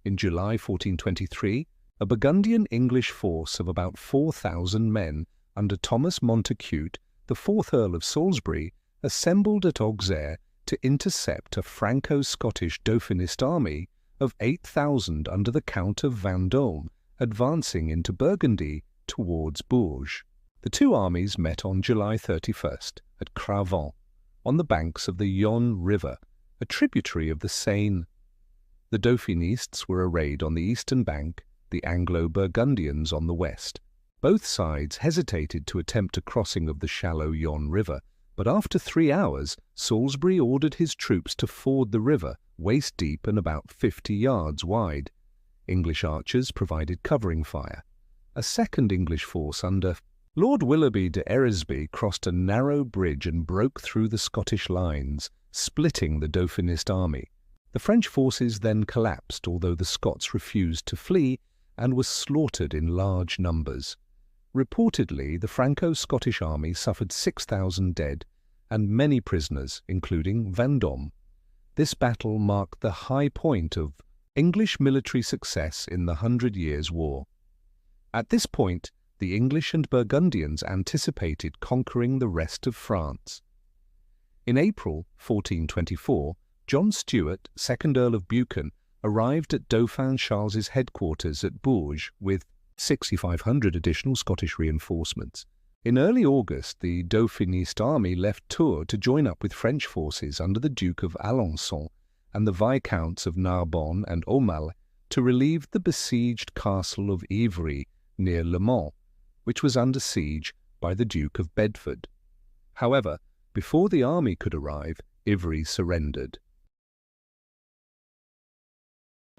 In July 1423, a Burgundian English force of about 4,000 men under Thomas Montacute, the 4th Earl of Salisbury, assembled at Auxerre to intercept a Franco-Scottish Dauphinist army of 8,000 under the Count of Vendôme, advancing into Burgundy towards Bourges. The two armies met on July 31st at Cravant, on the banks of the Yonne River, a tributary of the Seine. The Dauphinists were arrayed on the eastern bank, the Anglo-Burgundians on the west. Both sides hesitated to attempt a crossing of the shallow Yonne River, but after 3 hours, Salisbury ordered his troops to ford the river, waist-deep and about 50 yards wide. English archers provided covering fire. A second English force under Lord Willoughby de Eresby crossed a narrow bridge and broke through the Scottish lines, splitting the Dauphinist army. The French forces then collapsed, although the Scots refused to flee and were slaughtered in large numbers. Reportedly, the Franco-Scottish army suffered 6,000 dead and many prisoners, including Vendôme. This battle marked the high point of English military success in the 100 Years' War. At this point, the English and Burgundians anticipated conquering the rest of France. In April 1424, John Stuart, 2nd Earl of Buchan, arrived at Dauphin Charles's headquarters at Bourges with 6,500 additional Scottish reinforcements. In early August, the Dauphinist army left Tours to join up with French forces under the Duke of Alençon and the Viscounts of Narbonne and Aumale to relieve the besieged castle of Ivry near Le Mans, which was under siege by the Duke of Bedford. However, before the army could arrive, Ivry surrendered.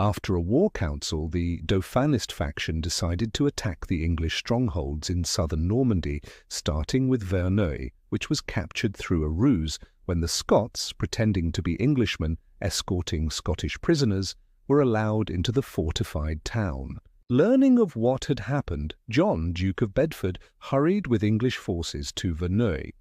After a war council, the Dauphinist faction decided to attack the English strongholds in southern Normandy, starting with Verneuil, which was captured through a ruse when the Scots, pretending to be Englishmen escorting Scottish prisoners, were allowed into the fortified town. Learning of what had happened, John, Duke of Bedford, hurried with English forces to Verneuil.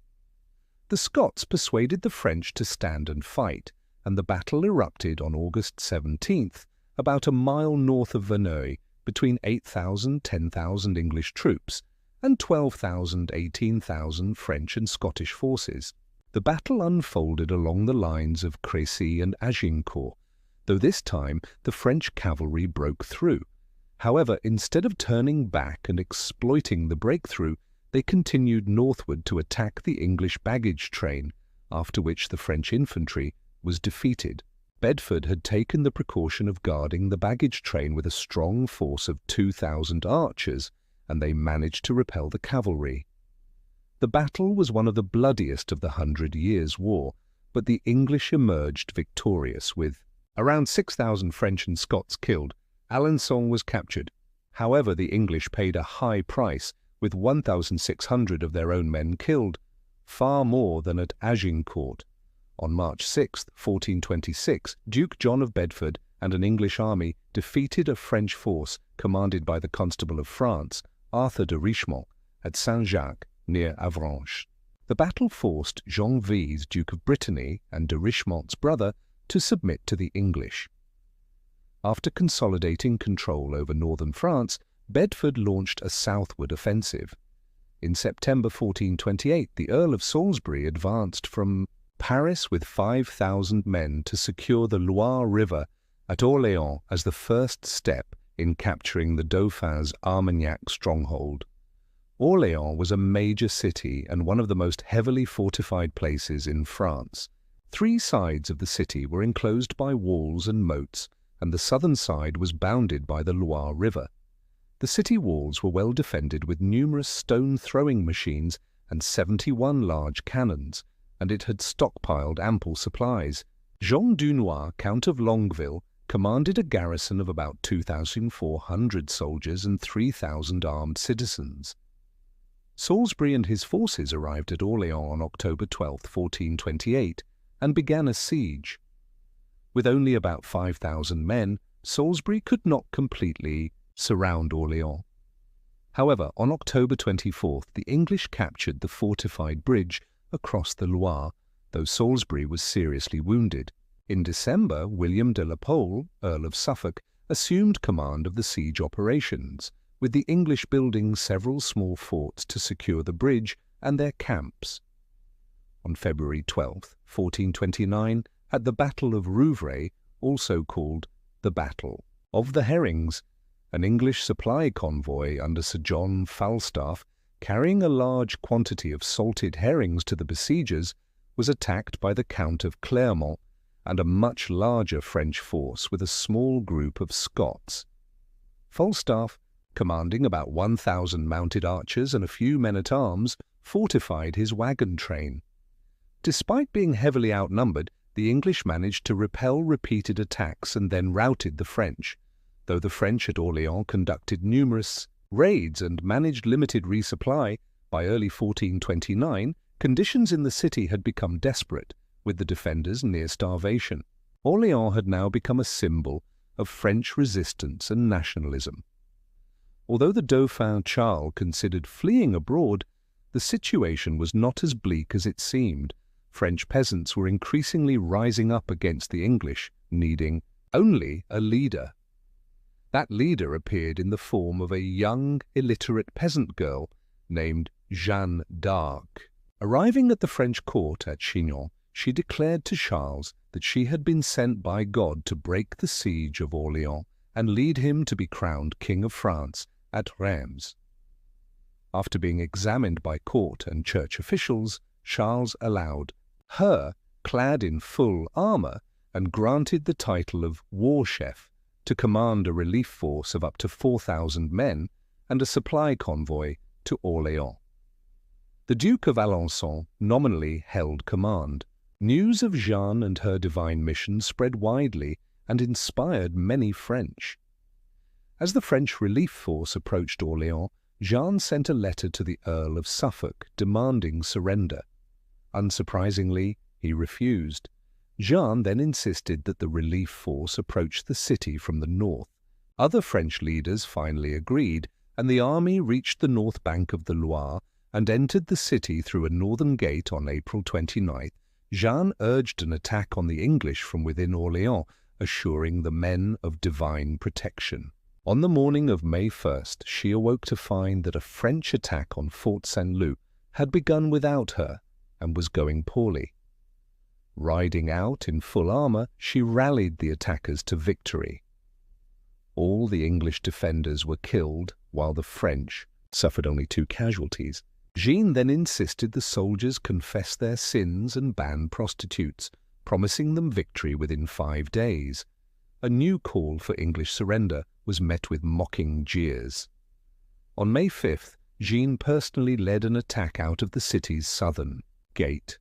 The Scots persuaded the French to stand and fight, and the battle erupted on August 17th, about a mile north of Verneuil, between 8,000, 10,000 English troops and 12,000, 18,000 French and Scottish forces. The battle unfolded along the lines of Crécy and Agincourt, though this time the French cavalry broke through. However, instead of turning back and exploiting the breakthrough, they continued northward to attack the English baggage train, after which the French infantry was defeated. Bedford had taken the precaution of guarding the baggage train with a strong force of 2,000 archers, and they managed to repel the cavalry. The battle was one of the bloodiest of the 100 Years' War, but the English emerged victorious with around 6,000 French and Scots killed. Alençon was captured. However, the English paid a high price, with 1,600 of their own men killed, far more than at Agincourt. On March 6, 1426, Duke John of Bedford and an English army defeated a French force commanded by the Constable of France, Arthur de Richemont, at Saint-Jacques, near Avranches. The battle forced Jean Vise, Duke of Brittany, and de Richemont's brother, to submit to the English. After consolidating control over northern France, Bedford launched a southward offensive. In September 1428, the Earl of Salisbury advanced from Paris with 5,000 men to secure the Loire River at Orléans as the first step in capturing the Dauphin's Armagnac stronghold. Orléans was a major city and one of the most heavily fortified places in France. 3 sides of the city were enclosed by walls and moats, and the southern side was bounded by the Loire River. The city walls were well defended with numerous stone-throwing machines and 71 large cannons, and it had stockpiled ample supplies. Jean Dunois, Count of Longueville, commanded a garrison of about 2,400 soldiers and 3,000 armed citizens. Salisbury and his forces arrived at Orléans on October 12, 1428, and began a siege. With only about 5,000 men, Salisbury could not completely surround Orléans. However, on October 24th, the English captured the fortified bridge across the Loire, though Salisbury was seriously wounded. In December, William de la Pole, Earl of Suffolk, assumed command of the siege operations, with the English building several small forts to secure the bridge and their camps. On February 12, 1429, at the Battle of Rouvray, also called the Battle of the Herrings, an English supply convoy under Sir John Falstaff, carrying a large quantity of salted herrings to the besiegers, was attacked by the Count of Clermont and a much larger French force with a small group of Scots. Falstaff, commanding about 1,000 mounted archers and a few men-at-arms, fortified his wagon train. Despite being heavily outnumbered, the English managed to repel repeated attacks and then routed the French, though the French at Orléans conducted numerous raids and managed limited resupply. By early 1429, conditions in the city had become desperate, with the defenders near starvation. Orléans had now become a symbol of French resistance and nationalism. Although the Dauphin Charles considered fleeing abroad, the situation was not as bleak as it seemed. French peasants were increasingly rising up against the English, needing only a leader. That leader appeared in the form of a young, illiterate peasant girl named Jeanne d'Arc. Arriving at the French court at Chinon, she declared to Charles that she had been sent by God to break the siege of Orléans and lead him to be crowned King of France at Reims. After being examined by court and church officials, Charles allowed her, clad in full armor and granted the title of war chef, to command a relief force of up to 4,000 men and a supply convoy to Orléans. The Duke of Alençon nominally held command. News of Jeanne and her divine mission spread widely, and inspired many French. As the French relief force approached Orléans, Jeanne sent a letter to the Earl of Suffolk demanding surrender. Unsurprisingly, he refused. Jeanne then insisted that the relief force approach the city from the north. Other French leaders finally agreed, and the army reached the north bank of the Loire and entered the city through a northern gate on April 29th. Jeanne urged an attack on the English from within Orléans, assuring the men of divine protection. On the morning of May 1st, she awoke to find that a French attack on Fort Saint-Loup had begun without her and was going poorly. Riding out in full armor, she rallied the attackers to victory. All the English defenders were killed, while the French suffered only 2 casualties. Jeanne then insisted the soldiers confess their sins and ban prostitutes, promising them victory within 5 days. A new call for English surrender was met with mocking jeers. On May 5th, Jeanne personally led an attack out of the city's southern gate.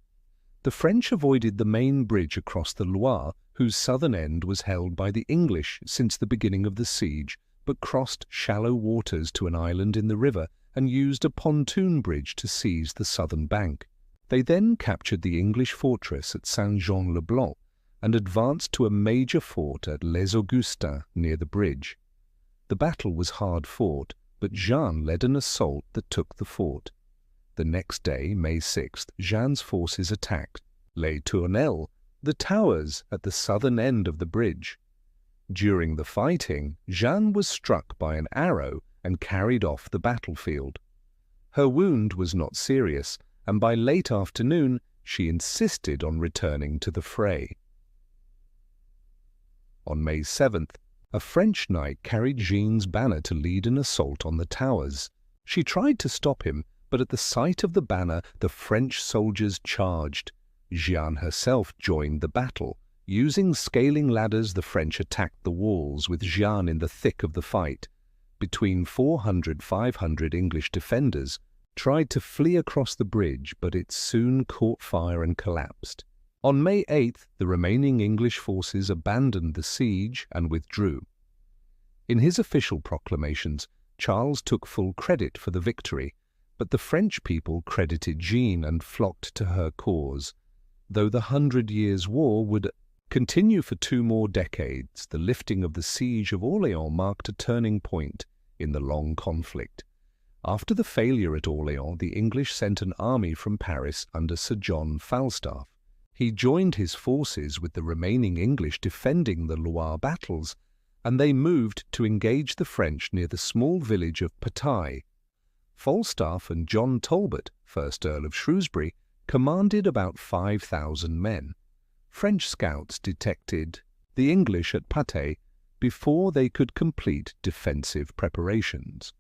The French avoided the main bridge across the Loire, whose southern end was held by the English since the beginning of the siege, but crossed shallow waters to an island in the river and used a pontoon bridge to seize the southern bank. They then captured the English fortress at Saint-Jean-le-Blanc and advanced to a major fort at Les Augustins near the bridge. The battle was hard fought, but Jeanne led an assault that took the fort. The next day, May 6th, Jeanne's forces attacked Les Tournelles, the towers at the southern end of the bridge. During the fighting, Jeanne was struck by an arrow and carried off the battlefield. Her wound was not serious, and by late afternoon she insisted on returning to the fray. On May 7th, a French knight carried Jeanne's banner to lead an assault on the towers. She tried to stop him, but at the sight of the banner the French soldiers charged. Jeanne herself joined the battle. Using scaling ladders, the French attacked the walls, with Jeanne in the thick of the fight. Between 400–500 English defenders tried to flee across the bridge, but it soon caught fire and collapsed. On May 8th, the remaining English forces abandoned the siege and withdrew. In his official proclamations, Charles took full credit for the victory, but the French people credited Jeanne and flocked to her cause. Though the 100 Years' War would continue for 2 more decades, the lifting of the siege of Orléans marked a turning point in the long conflict. After the failure at Orléans, the English sent an army from Paris under Sir John Falstaff. He joined his forces with the remaining English defending the Loire battles, and they moved to engage the French near the small village of Patay. Falstaff and John Talbot, 1st Earl of Shrewsbury, commanded about 5,000 men. French scouts detected the English at Patay before they could complete defensive preparations.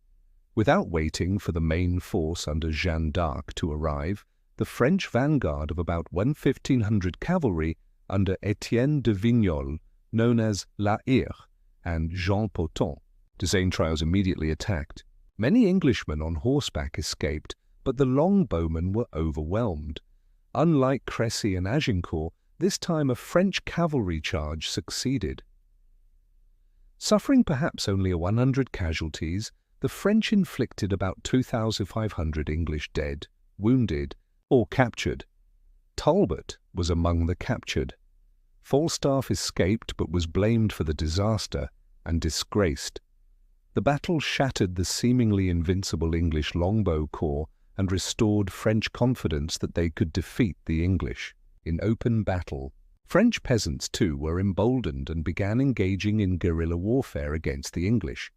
Without waiting for the main force under Jeanne d'Arc to arrive, the French vanguard of about 1,500 cavalry under Étienne de Vignoles, known as La Hire, and Jean Poton, Desaintrailles immediately attacked. Many Englishmen on horseback escaped, but the longbowmen were overwhelmed. Unlike Crécy and Agincourt, this time a French cavalry charge succeeded. Suffering perhaps only 100 casualties, the French inflicted about 2,500 English dead, wounded, or captured. Talbot was among the captured. Falstaff escaped but was blamed for the disaster and disgraced. The battle shattered the seemingly invincible English longbow corps and restored French confidence that they could defeat the English in open battle. French peasants, too, were emboldened and began engaging in guerrilla warfare against the English.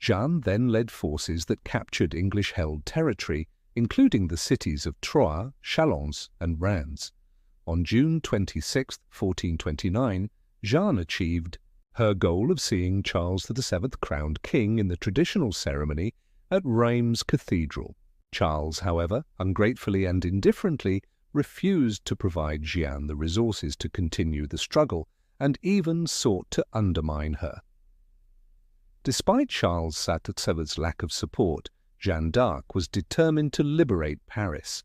Jeanne then led forces that captured English-held territory, including the cities of Troyes, Chalons, and Reims. On June 26, 1429, Jeanne achieved her goal of seeing Charles VII crowned king in the traditional ceremony at Reims Cathedral. Charles, however, ungratefully and indifferently, refused to provide Jeanne the resources to continue the struggle, and even sought to undermine her. Despite Charles VII's lack of support, Jeanne d'Arc was determined to liberate Paris.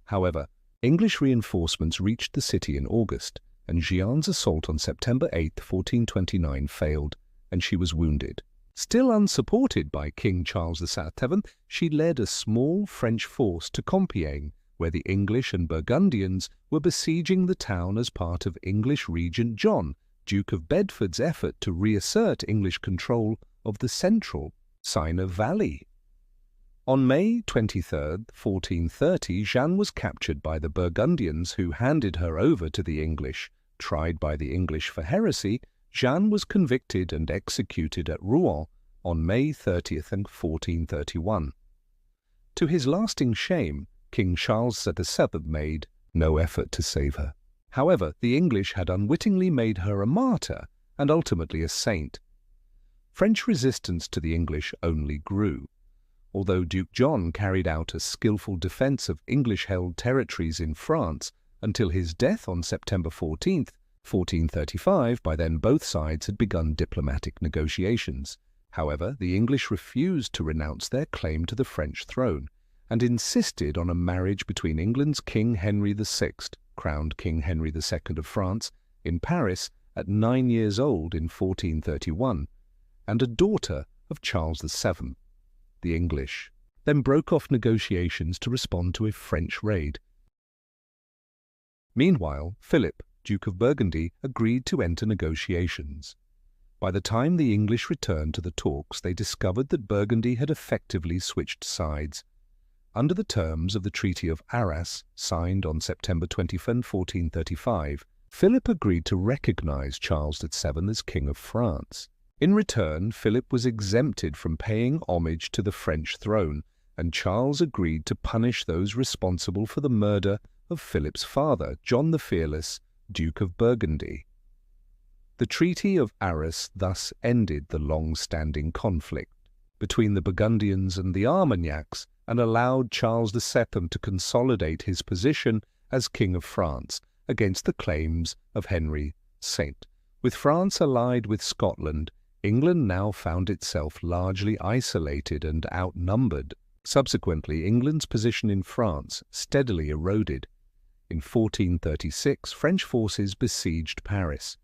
However, English reinforcements reached the city in August, and Jeanne's assault on September 8, 1429 failed, and she was wounded. Still unsupported by King Charles VII, she led a small French force to Compiègne, where the English and Burgundians were besieging the town as part of English Regent John, Duke of Bedford's effort to reassert English control of the central Seine Valley. On May 23, 1430, Jeanne was captured by the Burgundians, who handed her over to the English. Tried by the English for heresy, Jeanne was convicted and executed at Rouen on May 30, 1431. To his lasting shame, King Charles VII made no effort to save her. However, the English had unwittingly made her a martyr and ultimately a saint. French resistance to the English only grew. Although Duke John carried out a skillful defence of English-held territories in France until his death on September 14, 1435, by then both sides had begun diplomatic negotiations. However, the English refused to renounce their claim to the French throne and insisted on a marriage between England's King Henry VI, crowned King Henry II of France, in Paris at 9 years old in 1431, and a daughter of Charles VII. The English then broke off negotiations to respond to a French raid. Meanwhile, Philip, Duke of Burgundy, agreed to enter negotiations. By the time the English returned to the talks, they discovered that Burgundy had effectively switched sides. Under the terms of the Treaty of Arras, signed on September 21, 1435, Philip agreed to recognize Charles VII as King of France. In return, Philip was exempted from paying homage to the French throne, and Charles agreed to punish those responsible for the murder of Philip's father, John the Fearless, Duke of Burgundy. The Treaty of Arras thus ended the long-standing conflict between the Burgundians and the Armagnacs and allowed Charles II to consolidate his position as King of France against the claims of Henry VIII. With France allied with Scotland, England now found itself largely isolated and outnumbered. Subsequently, England's position in France steadily eroded. In 1436, French forces besieged Paris.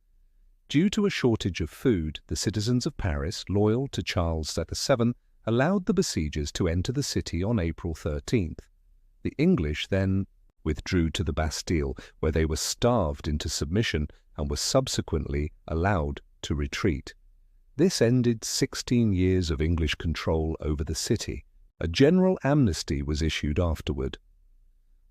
Due to a shortage of food, the citizens of Paris, loyal to Charles VII, allowed the besiegers to enter the city on April 13th. The English then withdrew to the Bastille, where they were starved into submission and were subsequently allowed to retreat. This ended 16 years of English control over the city. A general amnesty was issued afterward.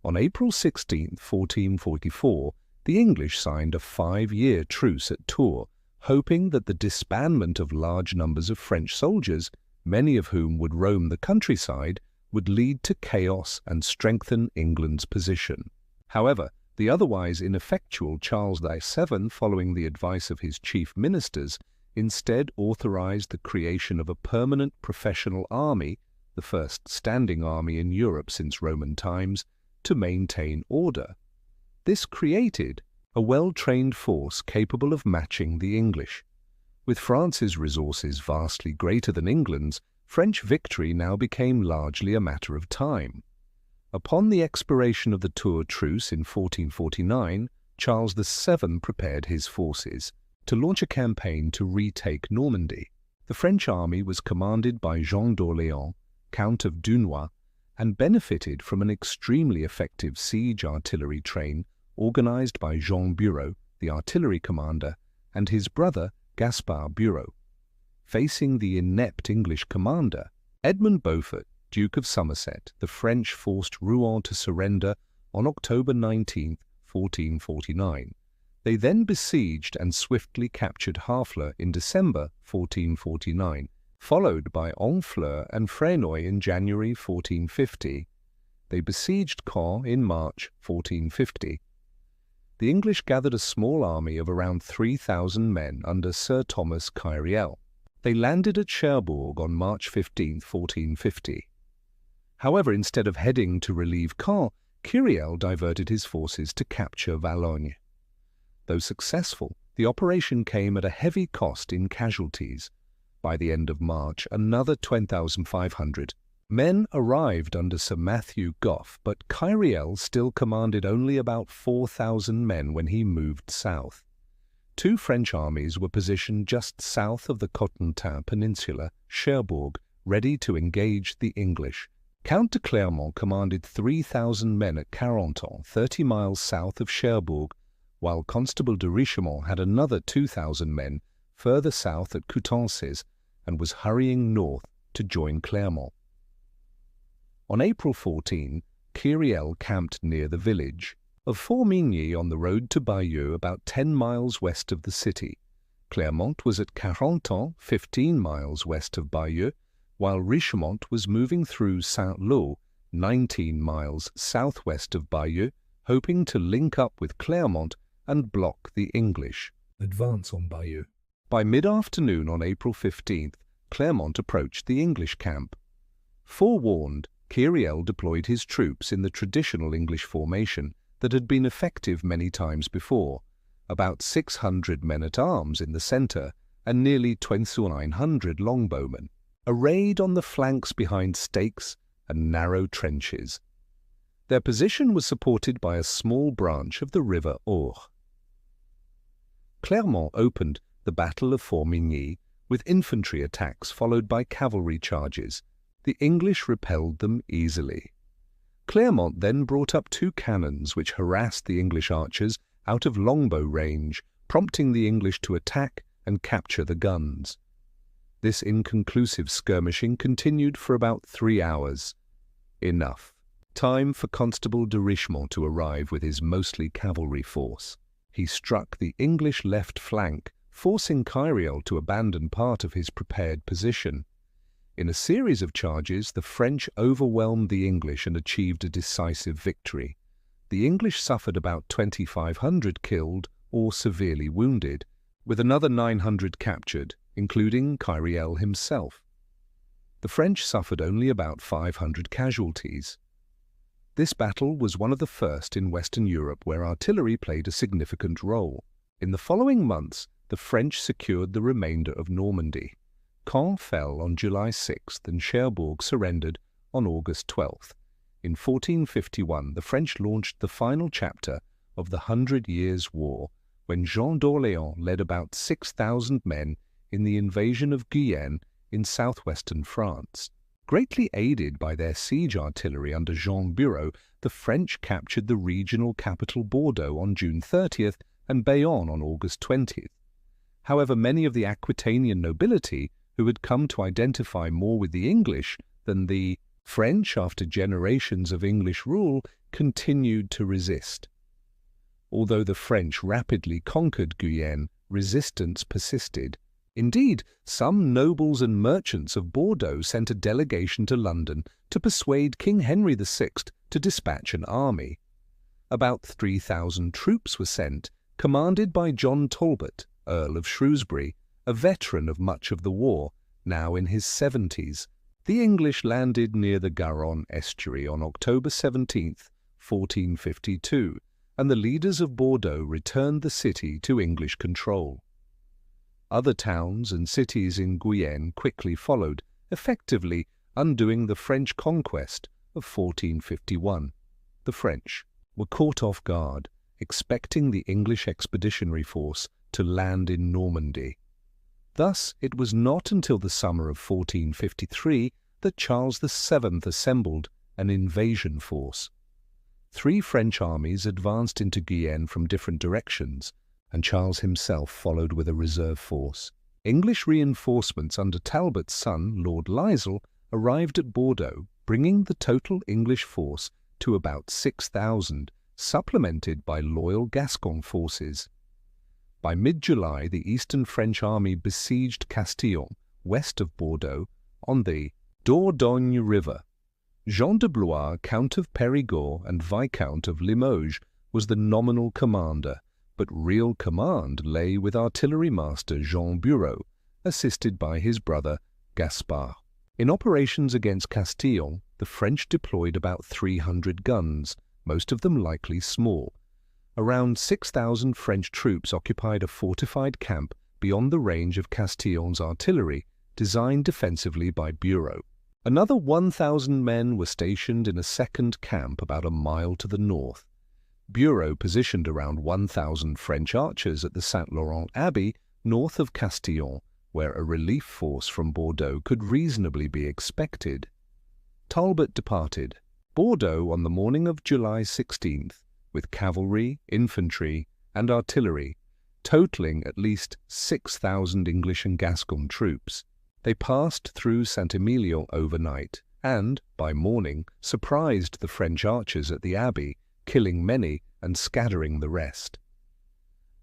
On April 16, 1444, the English signed a 5-year truce at Tours, hoping that the disbandment of large numbers of French soldiers, many of whom would roam the countryside, would lead to chaos and strengthen England's position. However, the otherwise ineffectual Charles VII, following the advice of his chief ministers, instead authorized the creation of a permanent professional army, the first standing army in Europe since Roman times, to maintain order. This created a well-trained force capable of matching the English. With France's resources vastly greater than England's, French victory now became largely a matter of time. Upon the expiration of the Tours truce in 1449, Charles VII prepared his forces to launch a campaign to retake Normandy. The French army was commanded by Jean d'Orléans, Count of Dunois, and benefited from an extremely effective siege artillery train organized by Jean Bureau, the artillery commander, and his brother Gaspard Bureau. Facing the inept English commander, Edmund Beaufort, Duke of Somerset, the French forced Rouen to surrender on October 19, 1449. They then besieged and swiftly captured Harfleur in December 1449, followed by Honfleur and Fresnoy in January 1450. They besieged Caen in March 1450. The English gathered a small army of around 3,000 men under Sir Thomas Kyriel. They landed at Cherbourg on March 15, 1450. However, instead of heading to relieve Caen, Kyriel diverted his forces to capture Valognes. Though successful, the operation came at a heavy cost in casualties. By the end of March, another 10,500 Men arrived under Sir Matthew Gough, but Kyriel still commanded only about 4,000 men when he moved south. Two French armies were positioned just south of the Cotentin Peninsula, Cherbourg, ready to engage the English. Count de Clermont commanded 3,000 men at Carentan, 30 miles south of Cherbourg, while Constable de Richemont had another 2,000 men further south at Coutances and was hurrying north to join Clermont. On April 14, Kyriel camped near the village of Formigny on the road to Bayeux, about 10 miles west of the city. Clermont was at Carentan, 15 miles west of Bayeux, while Richemont was moving through Saint-Lô, 19 miles southwest of Bayeux, hoping to link up with Clermont and block the English advance on Bayeux. By mid-afternoon on April 15th, Clermont approached the English camp. Forewarned, Kyriel deployed his troops in the traditional English formation that had been effective many times before, about 600 men-at-arms in the centre and nearly 2,900 longbowmen, arrayed on the flanks behind stakes and narrow trenches. Their position was supported by a small branch of the river Aure. Clermont opened the Battle of Formigny with infantry attacks followed by cavalry charges. The English repelled them easily. Clermont then brought up two cannons which harassed the English archers out of longbow range, prompting the English to attack and capture the guns. This inconclusive skirmishing continued for about 3 hours. Enough. Time for Constable de Richemont to arrive with his mostly cavalry force. He struck the English left flank, forcing Kyriel to abandon part of his prepared position. In a series of charges, the French overwhelmed the English and achieved a decisive victory. The English suffered about 2,500 killed or severely wounded, with another 900 captured, including Kyriel himself. The French suffered only about 500 casualties. This battle was one of the first in Western Europe where artillery played a significant role. In the following months, the French secured the remainder of Normandy. Caen fell on July 6th and Cherbourg surrendered on August 12th. In 1451, the French launched the final chapter of the 100 Years' War, when Jean d'Orléans led about 6,000 men in the invasion of Guyenne in southwestern France. Greatly aided by their siege artillery under Jean Bureau, the French captured the regional capital Bordeaux on June 30th and Bayonne on August 20th. However, many of the Aquitanian nobility, who had come to identify more with the English than the French after generations of English rule, continued to resist. Although the French rapidly conquered Guyenne, resistance persisted. Indeed, some nobles and merchants of Bordeaux sent a delegation to London to persuade King Henry VI to dispatch an army. About 3,000 troops were sent, commanded by John Talbot, Earl of Shrewsbury, a veteran of much of the war, now in his 70s. The English landed near the Garonne estuary on October 17, 1452, and the leaders of Bordeaux returned the city to English control. Other towns and cities in Guyenne quickly followed, effectively undoing the French conquest of 1451. The French were caught off guard, expecting the English expeditionary force to land in Normandy. Thus, it was not until the summer of 1453 that Charles VII assembled an invasion force. 3 French armies advanced into Guyenne from different directions, and Charles himself followed with a reserve force. English reinforcements under Talbot's son, Lord Lisle, arrived at Bordeaux, bringing the total English force to about 6,000, supplemented by loyal Gascon forces. By mid-July, the Eastern French army besieged Castillon, west of Bordeaux, on the Dordogne River. Jean de Blois, Count of Périgord and Viscount of Limoges, was the nominal commander, but real command lay with artillery master Jean Bureau, assisted by his brother Gaspard. In operations against Castillon, the French deployed about 300 guns, most of them likely small. Around 6,000 French troops occupied a fortified camp beyond the range of Castillon's artillery, designed defensively by Bureau. Another 1,000 men were stationed in a second camp about a mile to the north. Bureau positioned around 1,000 French archers at the Saint-Laurent Abbey north of Castillon, where a relief force from Bordeaux could reasonably be expected. Talbot departed Bordeaux on the morning of July 16th, with cavalry, infantry, and artillery, totaling at least 6,000 English and Gascon troops. They passed through Saint-Emilion overnight and, by morning, surprised the French archers at the abbey, killing many and scattering the rest.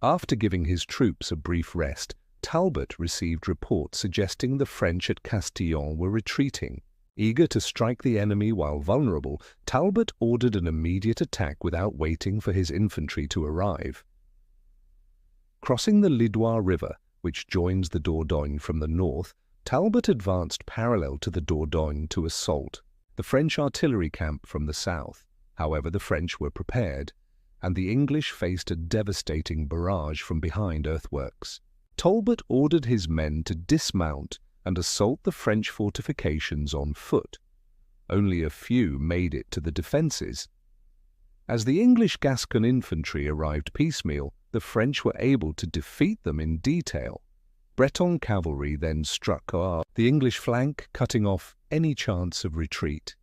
After giving his troops a brief rest, Talbot received reports suggesting the French at Castillon were retreating. Eager to strike the enemy while vulnerable, Talbot ordered an immediate attack without waiting for his infantry to arrive. Crossing the Lidoire River, which joins the Dordogne from the north, Talbot advanced parallel to the Dordogne to assault the French artillery camp from the south. However, the French were prepared, and the English faced a devastating barrage from behind earthworks. Talbot ordered his men to dismount and assault the French fortifications on foot. Only a few made it to the defences. As the English Gascon infantry arrived piecemeal, the French were able to defeat them in detail. Breton cavalry then struck the English flank, cutting off any chance of retreat.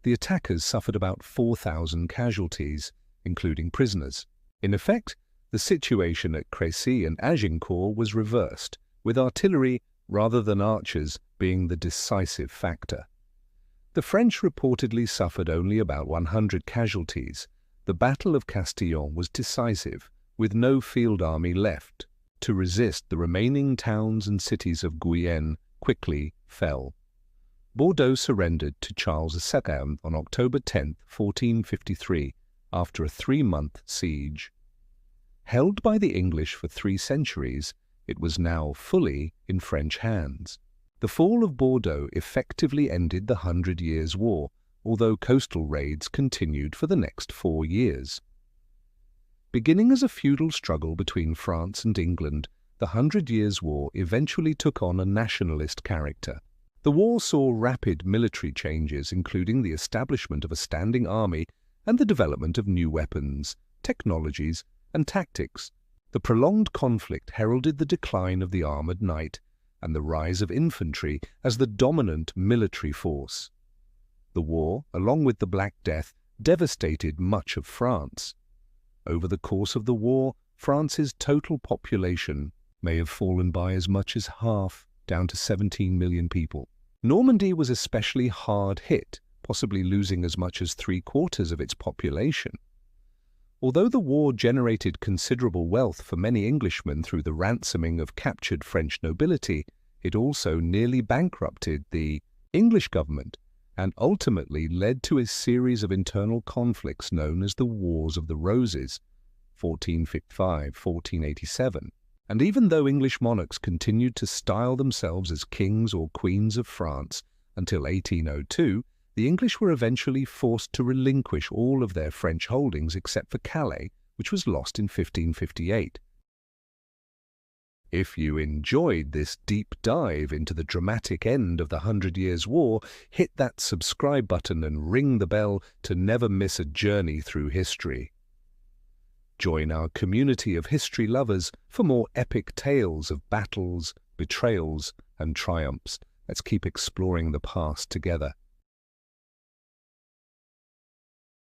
The attackers suffered about 4,000 casualties, including prisoners. In effect, the situation at Crécy and Agincourt was reversed, with artillery rather than archers being the decisive factor. The French reportedly suffered only about 100 casualties. The Battle of Castillon was decisive, with no field army left to resist. The remaining towns and cities of Guyenne quickly fell. Bordeaux surrendered to Charles II on October 10, 1453, after a 3-month siege. Held by the English for 3 centuries, it was now fully in French hands. The fall of Bordeaux effectively ended the 100 Years' War, although coastal raids continued for the next 4 years. Beginning as a feudal struggle between France and England, the 100 Years' War eventually took on a nationalist character. The war saw rapid military changes, including the establishment of a standing army and the development of new weapons, technologies, and tactics. The prolonged conflict heralded the decline of the armoured knight and the rise of infantry as the dominant military force. The war, along with the Black Death, devastated much of France. Over the course of the war, France's total population may have fallen by as much as half, down to 17 million people. Normandy was especially hard hit, possibly losing as much as 3/4 of its population. Although the war generated considerable wealth for many Englishmen through the ransoming of captured French nobility, it also nearly bankrupted the English government and ultimately led to a series of internal conflicts known as the Wars of the Roses, 1455–1487. And even though English monarchs continued to style themselves as kings or queens of France until 1802, the English were eventually forced to relinquish all of their French holdings except for Calais, which was lost in 1558. If you enjoyed this deep dive into the dramatic end of the 100 Years' War, hit that subscribe button and ring the bell to never miss a journey through history. Join our community of history lovers for more epic tales of battles, betrayals, and triumphs. Let's keep exploring the past together.